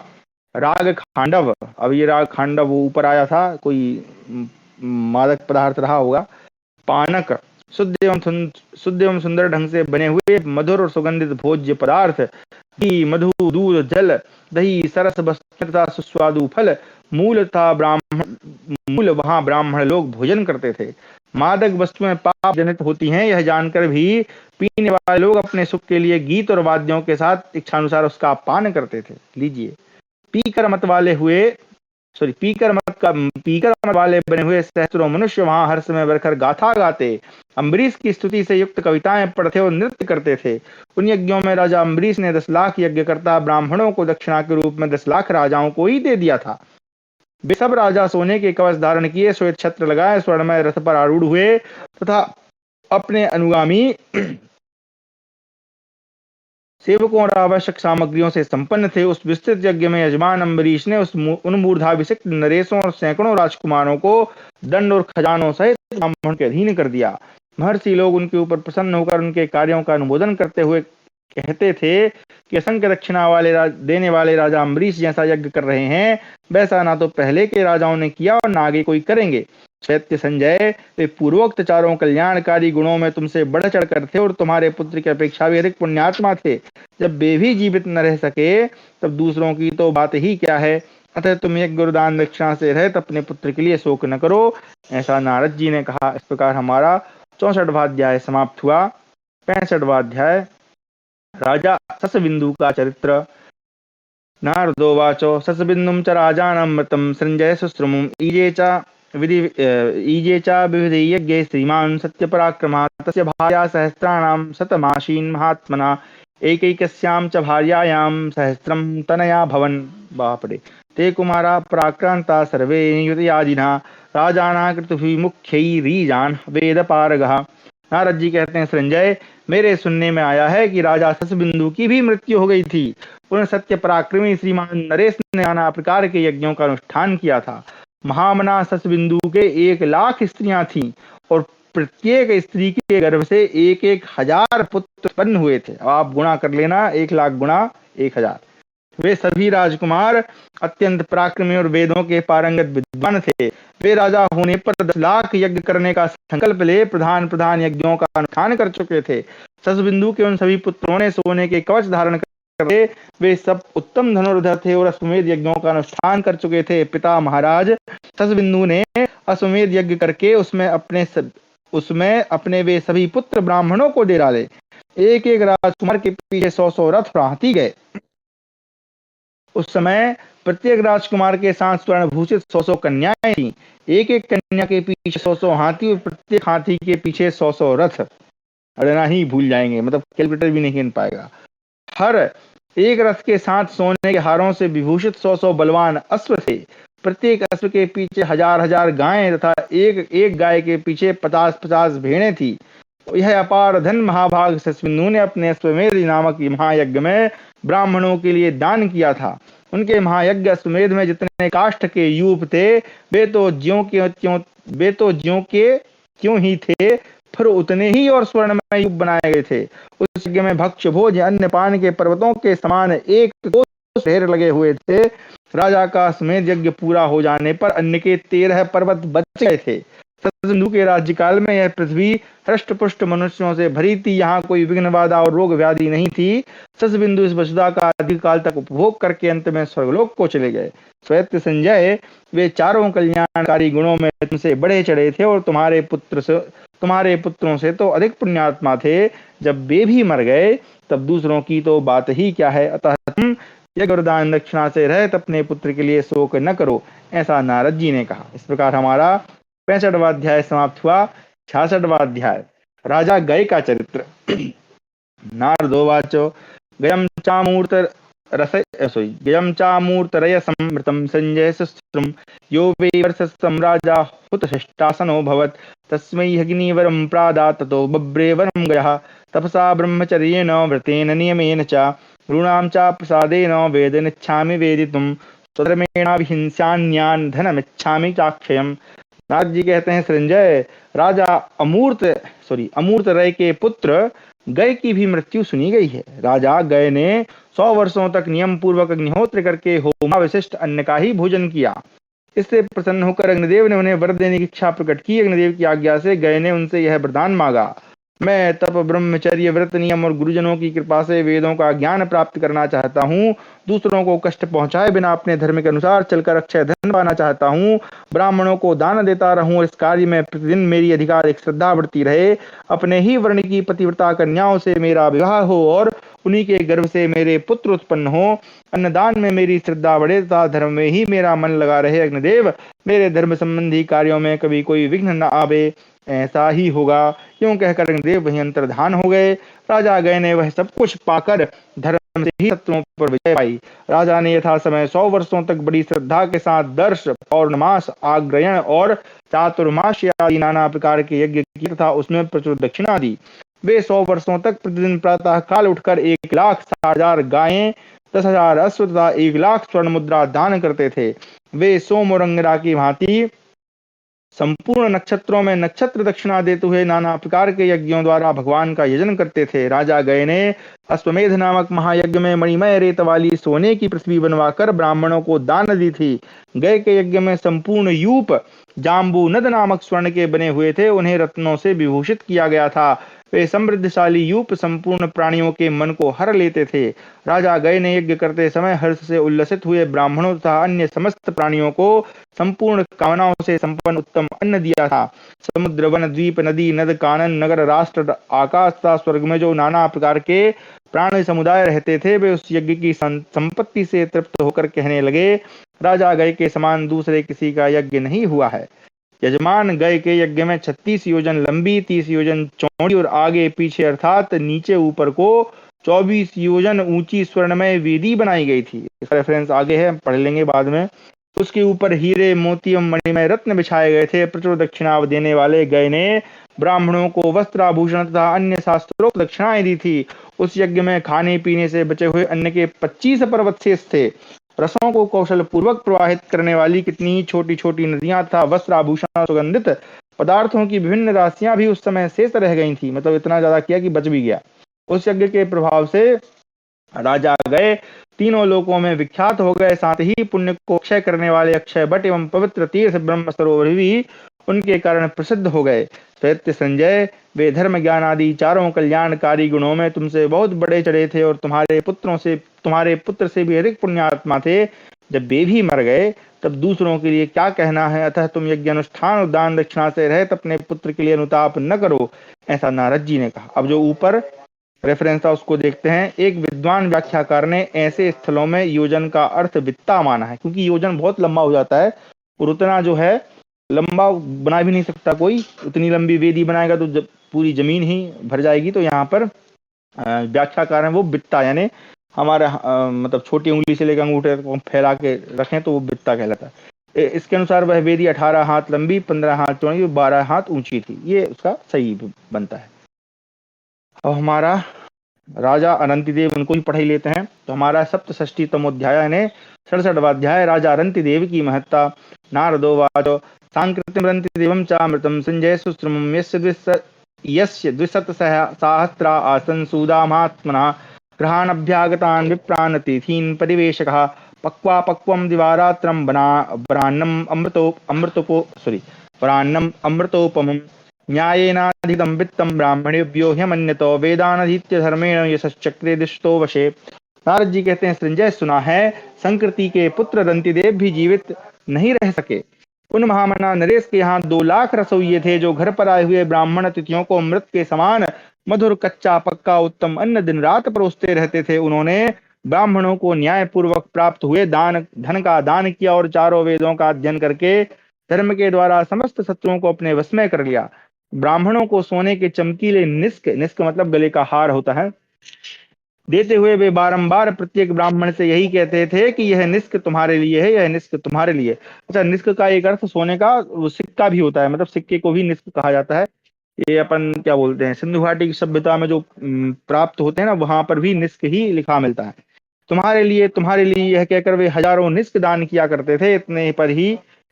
राग खांडव, अब ये राग खांडव ऊपर आया था, कोई मादक पदार्थ रहा होगा, पानक, शुद्ध एवं सुंदर ढंग से बने हुए मधुर और सुगंधित भोज्य पदार्थ, घी, मधु, दूध, जल, दही, सरस वस्तु तथा सुस्वादु फल, मूल वहां ब्राह्मण लोग भोजन करते थे। मादक वस्तुएं पाप जनित होती हैं, यह जानकर भी पीने वाले लोग अपने सुख के लिए गीत और वाद्यों के साथ इच्छानुसार उसका पान करते थे। लीजिए, पीकर मत वाले बने हुए सहस्त्रों मनुष्य वहां हर समय बरकर गाथा गाते, अम्बरीश की स्तुति से युक्त कविताएं पढ़ते और नृत्य करते थे। उन यज्ञों में राजा अम्बरीश ने 10 लाख यज्ञकर्ता ब्राह्मणों को दक्षिणा के रूप में 10 लाख राजाओं को ही दे दिया था। वे सब राजा सोने के कवच धारण किए, श्वेत छत्र लगाए, स्वर्णमय रथ पर आरूढ़ हुए तथा अपने अनुगामी सेवकों और आवश्यक सामग्रियों से संपन्न थे। उस विस्तृत यज्ञ में यजमान अम्बरीश ने उन मूर्धाभिषिक्त नरेशों और सैकड़ों राजकुमारों को दंड और खजानों सहित ब्राह्मण के अधीन कर दिया। महर्षि लोग उनके ऊपर प्रसन्न होकर उनके कार्यों का अनुमोदन करते हुए कहते थे कि असंख्य दक्षिणा देने वाले राजा अम्बरीश जैसा यज्ञ कर रहे हैं, वैसा ना तो पहले के राजाओं ने किया और ना आगे कोई करेंगे। सत्य संजय, वे पूर्वोक्त चारों कल्याणकारी गुणों में तुमसे बढ़ चढ़ कर थे और तुम्हारे पुत्र की अपेक्षा भी अधिक पुण्यात्मा थे। जब वे भी जीवित न रह सके, तब दूसरों की तो बात ही क्या है। अतः तुम एक गुरुदान दक्षिणा से रहित अपने पुत्र के लिए शोक न करो, ऐसा नारद जी ने कहा। इस प्रकार हमारा 64वां अध्याय समाप्त हुआ। 65वां अध्याय राजा ससबिंदु का चरित्र। नारदोवाचो ससबिंदुं च राजानमृतं संजय शुश्रुमुं ईजे च विविधे यज्ञे श्रीमान् सत्यपराक्रमः तस्य भार्या सहस्राणां शतमाशीन् महात्मना एकैकस्यां च भार्यायां सहस्रं तनया भवन्। बाप रे। ते कुमारा पराक्रांता सर्वे नियुतयाजिनः राजाना कृतभिमुख्यैरीजान् वेदपारगः। नारद जी कहते हैं, संजय, मेरे सुनने में आया है कि राजा ससबिंदु की भी मृत्यु हो गई थी। उन सत्य पराक्रमी श्रीमान नरेश ने नाना प्रकार के यज्ञों का अनुष्ठान किया था। महामना ससबिंदु के 1,00,000 स्त्रियां थीं और प्रत्येक स्त्री के गर्भ से 1,000 पुत्र उत्पन्न हुए थे। अब आप गुणा कर लेना, 1,00,000 गुणा 1,000। वे सभी राजकुमार अत्यंत पराक्रमी और वेदों के पारंगत विद्वान थे। वे राजा होने पर 10,00,000 यज्ञ करने का संकल्प ले प्रधान प्रधान यज्ञों का अनुष्ठान कर चुके थे। ससबिंदु के उन सभी पुत्रों ने सोने के कवच धारण करके वे सब उत्तम धनुर्धर थे और अश्वमेध यज्ञों का अनुष्ठान कर चुके थे। पिता महाराज ससबिंदु ने अश्वमेध यज्ञ करके उसमें अपने वे सभी पुत्र ब्राह्मणों को दे डाले। एक एक राजकुमार के पीछे 100 रथ और हाथी गए। उस समय प्रत्येक राजकुमार के साथ स्वर्ण भूषित 100 कन्याएं थीं। एक एक कन्या के पीछे 100 हाथी और प्रत्येक हाथी के पीछे 100 रथ। अड़ना ही भूल जाएंगे, मतलब कैलकुलेटर भी नहीं गिन पाएगा। हर एक रथ के साथ सोने के हारों से विभूषित 100 बलवान अश्व थे। प्रत्येक अश्व के पीछे 1,000 गायें तथा एक एक गाय के पीछे 50 भेड़ें थी। यह अपार धन महाभाग ससबिंदु ने अपने अश्वमेध नामक महायज्ञ में ब्राह्मणों के लिए दान किया था। उनके महायज्ञ अश्वमेध में जितने काष्ठ के यूप थे, वे तो ज्यों के क्यों ही थे, फिर उतने ही और स्वर्णमय यूप बनाए गए थे। उस यज्ञ में भक्ष भोज अन्य पान के पर्वतों के समान एक ढेर लगे हुए थे। राजा का अश्वमेध यज्ञ पूरा हो जाने पर अन्न के 13 पर्वत बच गए थे। ससबिंदु के राज्यकाल में यह पृथ्वी हृष्ट पुष्ट मनुष्यों से भरी थी। यहाँ कोई विघ्न बाधा और रोग व्याधि नहीं थी। ससबिंदु इस वसुधा का अधिक काल तक उपभोग करके अंत में स्वर्गलोक को चले गए। सत्य संजय, वे चारों कल्याणकारी गुणों में तुमसे बढ़े चढ़े थे और तुम्हारे पुत्रों से तो अधिक पुण्यात्मा थे। जब वे भी मर गए, तब दूसरों की तो बात ही क्या है। अतः तुम यज्ञ वरदान दक्षिणा से रहित अपने पुत्र के लिए शोक न करो, ऐसा नारद जी ने कहा। इस प्रकार हमारा 65वां अध्याय समाप्त हुआ। 66वां अध्याय राजा गय का चरित्र। नारदोवाचो गयं चामूर्तरय संमृतं संजय सुश्रुम यो वै वर्षस्तं राजा हुतशिष्टासनो भवत् तस्मै अग्निवरं प्रादात् ततो बभ्रे वरं गयः तपसा ब्रह्मचर्येण व्रतेन नियमेन च ऋणां च प्रसादेन वेदनिच्छामि वेदितुं स्वधर्मेणाभिहिंस्यान्यान् धनमिच्छामि चाक्षयम्। नारद जी कहते हैं, संजय, राजा अमूर्त रय के पुत्र गय की भी मृत्यु सुनी गई है। राजा गय ने 100 वर्षों तक नियम पूर्वक अग्निहोत्र करके होमावशिष्ट अन्न का ही भोजन किया। इससे प्रसन्न होकर अग्निदेव ने उन्हें वर देने की इच्छा प्रकट की। अग्निदेव की आज्ञा से गय ने उनसे यह वरदान मांगा, मैं तप ब्रह्मचर्य व्रत नियम और गुरुजनों की कृपा से वेदों का ज्ञान प्राप्त करना चाहता हूँ। दूसरों को कष्ट पहुंचाए बिना अपने धर्म के अनुसार चलकर अक्षय धन पाना चाहता हूँ। ब्राह्मणों को दान देता रहूं और इस कार्य में प्रतिदिन मेरी अधिकारिक श्रद्धा बढ़ती रहे। अपने ही वर्ण की पतिव्रता कन्याओं से मेरा विवाह हो और उन्हीं के गर्भ से मेरे पुत्र उत्पन्न हो। अन्नदान में मेरी श्रद्धा बढ़े तथा धर्म में ही मेरा मन लगा रहे। अग्निदेव, मेरे धर्म संबंधी कार्यों में कभी कोई विघ्न न आवे, ऐसा ही होगा। क्यों कहकर अग्निदेव वहीं अंतर्धान हो गए। राजा गय ने वह सब कुछ पाकर धर्म से ही शत्रुओं पर विजय पाई। राजा ने यथा समय 100 वर्षों तक बड़ी श्रद्धा के साथ दर्श, पौर्णमास, आग्रयण और चातुर्मास आदि नाना प्रकार के यज्ञ किए तथा उसमें प्रचुर दक्षिणा दी। वे 100 वर्षों तक प्रतिदिन प्रातः काल उठकर 1,60,000 गायें, 10,000 अश्व तथा 1,00,000 स्वर्ण मुद्रा दान करते थे। वे सोमरंगरा की भांति संपूर्ण नक्षत्रों में नक्षत्र दक्षिणा देते हुए नाना प्रकार के यज्ञों द्वारा भगवान का यजन करते थे। राजा गय ने अश्वमेध नामक महायज्ञ में मणिमय रेत वाली सोने की पृथ्वी बनवाकर ब्राह्मणों को दान दी थी। गय के यज्ञ में संपूर्ण यूप जाम्बू नद नामक स्वर्ण के बने हुए थे, उन्हें रत्नों से विभूषित किया गया था। वे समृद्धशाली यूप संपूर्ण प्राणियों के मन को हर लेते थे। राजा गय ने यज्ञ करते समय हर्ष से उल्लसित हुए ब्राह्मणों तथा अन्य समस्त प्राणियों को संपूर्ण कामनाओं से संपन्न उत्तम अन्न दिया था। समुद्र, वन, द्वीप, नदी, नद, कानन, नगर, राष्ट्र, आकाश तथा स्वर्ग में जो नाना प्रकार के प्राणी समुदाय रहते थे, वे उस यज्ञ की संपत्ति से तृप्त होकर कहने लगे, राजा गय के समान दूसरे किसी का यज्ञ नहीं हुआ है। यजमान गय के यज्ञ में 36 योजन लंबी, 30 योजन चौड़ी और आगे पीछे अर्थात नीचे ऊपर को 24 योजन ऊंची स्वर्णमय वेदी बनाई गई थी। इसका रेफरेंस आगे है, पढ़ लेंगे बाद में। उसके ऊपर हीरे, मोती एवं मणिमय रत्न बिछाए गए थे। प्रचुर दक्षिणा देने वाले गय ने ब्राह्मणों को वस्त्र, आभूषण तथा अन्य शास्त्रोक्त दक्षिणाएं दी थी। उस यज्ञ में खाने पीने से बचे हुए अन्न के 25 पर्वत शेष थे। रसों को कौशल पूर्वक प्रवाहित करने वाली कितनी छोटी छोटी नदियां तथा वस्त्र, आभूषण, सुगंधित पदार्थों की विभिन्न राशियां भी उस समय शेष रह गई थी। मतलब इतना ज्यादा किया कि बच भी गया। उस यज्ञ के प्रभाव से राजा गए तीनों लोकों में विख्यात हो गए। साथ ही पुण्य को क्षय करने वाले अक्षय बट एवं पवित्र तीर्थ ब्रह्म सरोवर भी उनके कारण प्रसिद्ध हो गए। दैत्य संजय, वे धर्म, ज्ञान आदि चारों कल्याणकारी गुणों में तुमसे बहुत बड़े चढ़े थे और तुम्हारे पुत्र से भी अधिक पुण्यात्मा थे। जब वे भी मर गए तब दूसरों के लिए क्या कहना है। अतः तुम यज्ञ अनुष्ठान और दान दक्षिणा से रहित अपने पुत्र के लिए अनुताप न करो, ऐसा नारद जी ने कहा। अब जो ऊपर रेफरेंस था उसको देखते हैं। एक विद्वान व्याख्याकार ने ऐसे स्थलों में योजन का अर्थ वित्ता माना है, क्योंकि योजन बहुत लंबा हो जाता है और उतना जो है लंबा बना भी नहीं सकता कोई। उतनी लंबी वेदी बनाएगा तो पूरी जमीन ही भर जाएगी। तो यहाँ पर व्याख्याकार है वो वित्ता, यानी हमारे मतलब छोटी उंगली से लेकर अंगूठे को फैला के रखें तो वो वित्ता कहलाता है। इसके अनुसार वह वेदी 18 हाथ लंबी, 15 हाथ चौड़ी और 12 हाथ ऊंची थी। ये उसका सही बनता है। अब हमारा राजा अनंतिदेव, उनको भी पढ़ ही लेते हैं। तो हमारा सप्तषष्टितम अध्याय यानी 67वां अध्याय राजा अनंतिदेव की महत्ता। नारदो वाचो सांकृत्यम अनंतिदेवम चामृतम संजय सुश्रमम यस्य द्विशत सहस्रा आसन सूदामात्मना ग्रहानभ्यागतान् विप्रान् तिथीन् परिवेशकः पक्वा पक्वम दिवारात्रम बरान्नम अमृतोपमम् न्यायेनाधिगतं वित्तं ब्राह्मणेभ्यो ह्यमन्यतो वेदानधीत्य धर्मेण यशश्चक्रे दिष्टो वशे। नारद जी कहते हैं, संजय सुना है संकृति के पुत्र दंतिदेव भी जीवित नहीं रह सके। उन महामना नरेश के यहाँ 2 लाख रसोइये थे जो घर पर आए हुए ब्राह्मण अतिथियों को अमृत के समान मधुर, कच्चा, पक्का, उत्तम अन्न दिन रात परोसते रहते थे। उन्होंने ब्राह्मणों को न्याय पूर्वक प्राप्त हुए धन का दान किया और चारों वेदों का अध्ययन करके धर्म के द्वारा समस्त शत्रुओं को अपने वश में कर लिया। ब्राह्मणों को सोने के चमकीले निस्क, निस्क मतलब गले का हार होता है, देते हुए वे बारंबार प्रत्येक ब्राह्मण से यही कहते थे कि यह निस्क तुम्हारे लिए है, यह निस्क तुम्हारे लिए। अच्छा, निस्क का एक अर्थ सोने का सिक्का भी होता है, मतलब सिक्के को भी निस्क कहा जाता है। ये अपन क्या बोलते हैं, सिंधु घाटी की सभ्यता में जो प्राप्त होते हैं ना, वहां पर भी निस्क ही लिखा मिलता है। तुम्हारे लिए यह कहकर वे हजारों निस्क दान किया करते थे।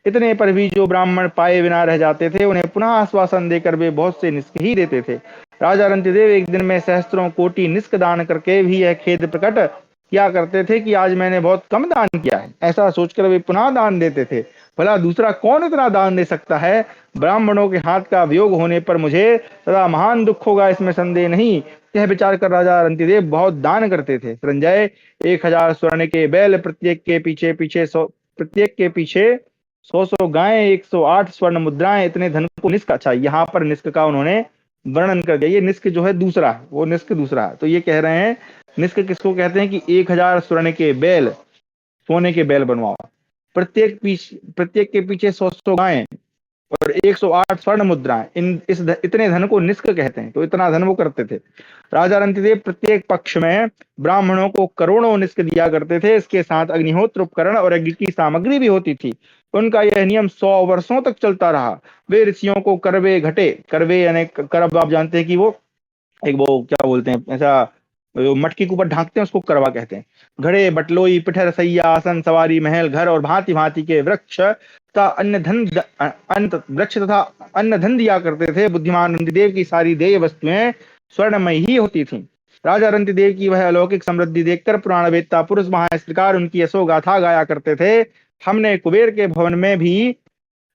इतने पर भी जो ब्राह्मण पाए बिना रह जाते थे उन्हें पुनः आश्वासन देकर वे बहुत से निस्क ही देते थे। राजा रंतिदेव एक दिन में सहस्त्रों कोटि निस्क दान करके भी यह खेद प्रकट किया करते थे कि आज मैंने बहुत कम दान किया है। ऐसा सोचकर वे पुनः दान देते थे। भला दूसरा कौन इतना दान दे सकता है। ब्राह्मणों के हाथ का वियोग होने पर मुझे सदा महान दुख होगा, इसमें संदेह नहीं। यह विचार कर राजा रंतिदेव बहुत दान करते थे। संजय 1000 स्वर्ण के बैल, प्रत्येक के पीछे 100 गायें, 108 स्वर्ण मुद्राएं, इतने धन को निष्क। अच्छा, यहाँ पर निष्क का उन्होंने वर्णन कर दिया। ये निष्क जो है दूसरा है, वो निष्क दूसरा है। तो ये कह रहे हैं निष्क किसको कहते हैं कि 1000 स्वर्ण के बैल, सोने के बैल बनवाओ, प्रत्येक के पीछे 100 गायें और 108 स्वर्ण मुद्राएं, इतने धन को निष्क कहते हैं। तो इतना धन वो करते थे। राजा रंतिदेव प्रत्येक पक्ष में ब्राह्मणों को करोड़ों निष्क दिया करते थे। इसके साथ अग्निहोत्र उपकरण और यज्ञ की सामग्री भी होती थी। उनका यह नियम 100 वर्षों तक चलता रहा। वे ऋषियों को करवे घटे, करवे यानी करब आप जानते हैं कि वो एक वो क्या बोलते हैं ऐसा, वो मटकी के ऊपर ढांकते हैं उसको करवा कहते हैं। घड़े बटलोई पिठर सैया आसन सवारी महल घर और भांति भांति के वृक्ष तथा अन्य वृक्ष तथा अन्न धन दिया करते थे। बुद्धिमान रंतिदेव की सारी देय वस्तुएं स्वर्णमयी ही होती थीं। राजा रंतिदेव की वह अलौकिक समृद्धि देखकर पुराण वेत्ता पुरुष वहां इस प्रकार उनकी यशो गाथा गाया करते थे। हमने कुबेर के भवन में भी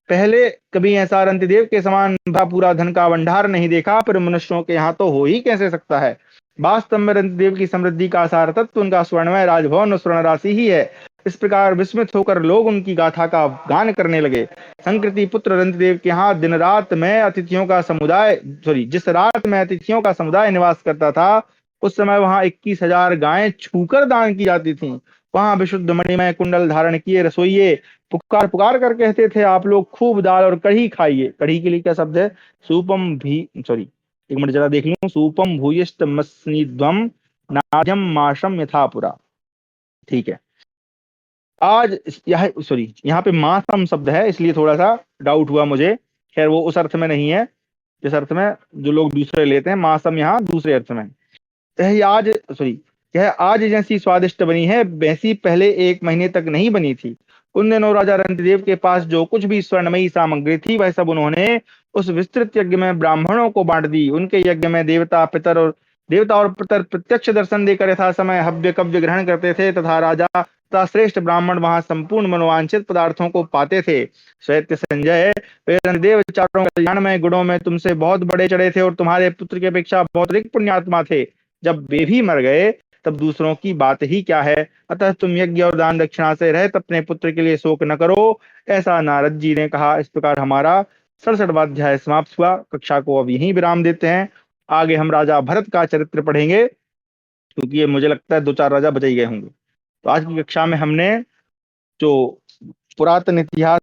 पहले कभी ऐसा रंतिदेव के समान भरा पूरा धन का भंडार नहीं देखा, पर मनुष्यों के यहाँ तो हो ही कैसे सकता है। वास्तव में रंतिदेव की समृद्धि का सार तत्व उनका स्वर्णमय राजभवन और स्वर्ण राशि ही है। इस प्रकार विस्मित होकर लोग उनकी गाथा का गान करने लगे। संकृति पुत्र रंतिदेव के यहाँ दिन रात में अतिथियों का समुदाय जिस रात में अतिथियों का समुदाय निवास करता था, उस समय वहां 21,000 गायें छूकर दान की जाती थीं। वहां विशुद्ध मणिमय कुंडल धारण किए रसोइये पुकार पुकार कर कहते थे, आप लोग खूब दाल और कढ़ी खाइए। कढ़ी के लिए क्या शब्द है? सूपम भी, सॉरी एक मिनट जरा देख लूं। सूपम भूयिष्ठ मस्निध्वम नाद्यम माशम यथापुरा। ठीक है। आज यह सॉरी यहाँ पे मासम शब्द है, इसलिए थोड़ा सा डाउट हुआ मुझे। खैर वो उस अर्थ में नहीं है जिस अर्थ में जो लोग दूसरे लेते हैं। मासम यहाँ दूसरे अर्थ में है। यह आज सॉरी यह आज जैसी स्वादिष्ट बनी है वैसी पहले 1 महीने तक नहीं बनी थी। उन दिनों राजा रंतिदेव के पास जो कुछ भी स्वर्णमयी सामग्री थी वह सब उन्होंने उस विस्तृत यज्ञ में ब्राह्मणों को बांट दी। उनके यज्ञ में देवता और पितर प्रत्यक्ष दर्शन देकर यथा समय हव्य कव्य ग्रहण करते थे तथा राजा तथा श्रेष्ठ ब्राह्मण वहां संपूर्ण मनोवांछित पदार्थों को पाते थे। श्वेत संजय, वे रंतिदेव चारों कल्याणमय गुणों में तुमसे बहुत बड़े चढ़े थे और तुम्हारे पुत्र की अपेक्षा बहुत अधिक पुण्यात्मा थे। जब वे भी मर गए तब दूसरों की बात ही क्या है। अतः तुम यज्ञ और दान दक्षिणा से रहित अपने पुत्र के लिए शोक न करो। ऐसा नारद जी ने कहा। इस प्रकार हमारा 67वां अध्याय समाप्त हुआ। कक्षा को अब यहीं विराम देते हैं। आगे हम राजा भरत का चरित्र पढ़ेंगे, क्योंकि ये मुझे लगता है 2-4 राजा बच ही गए होंगे। तो आज की कक्षा में हमने जो पुरातन इतिहास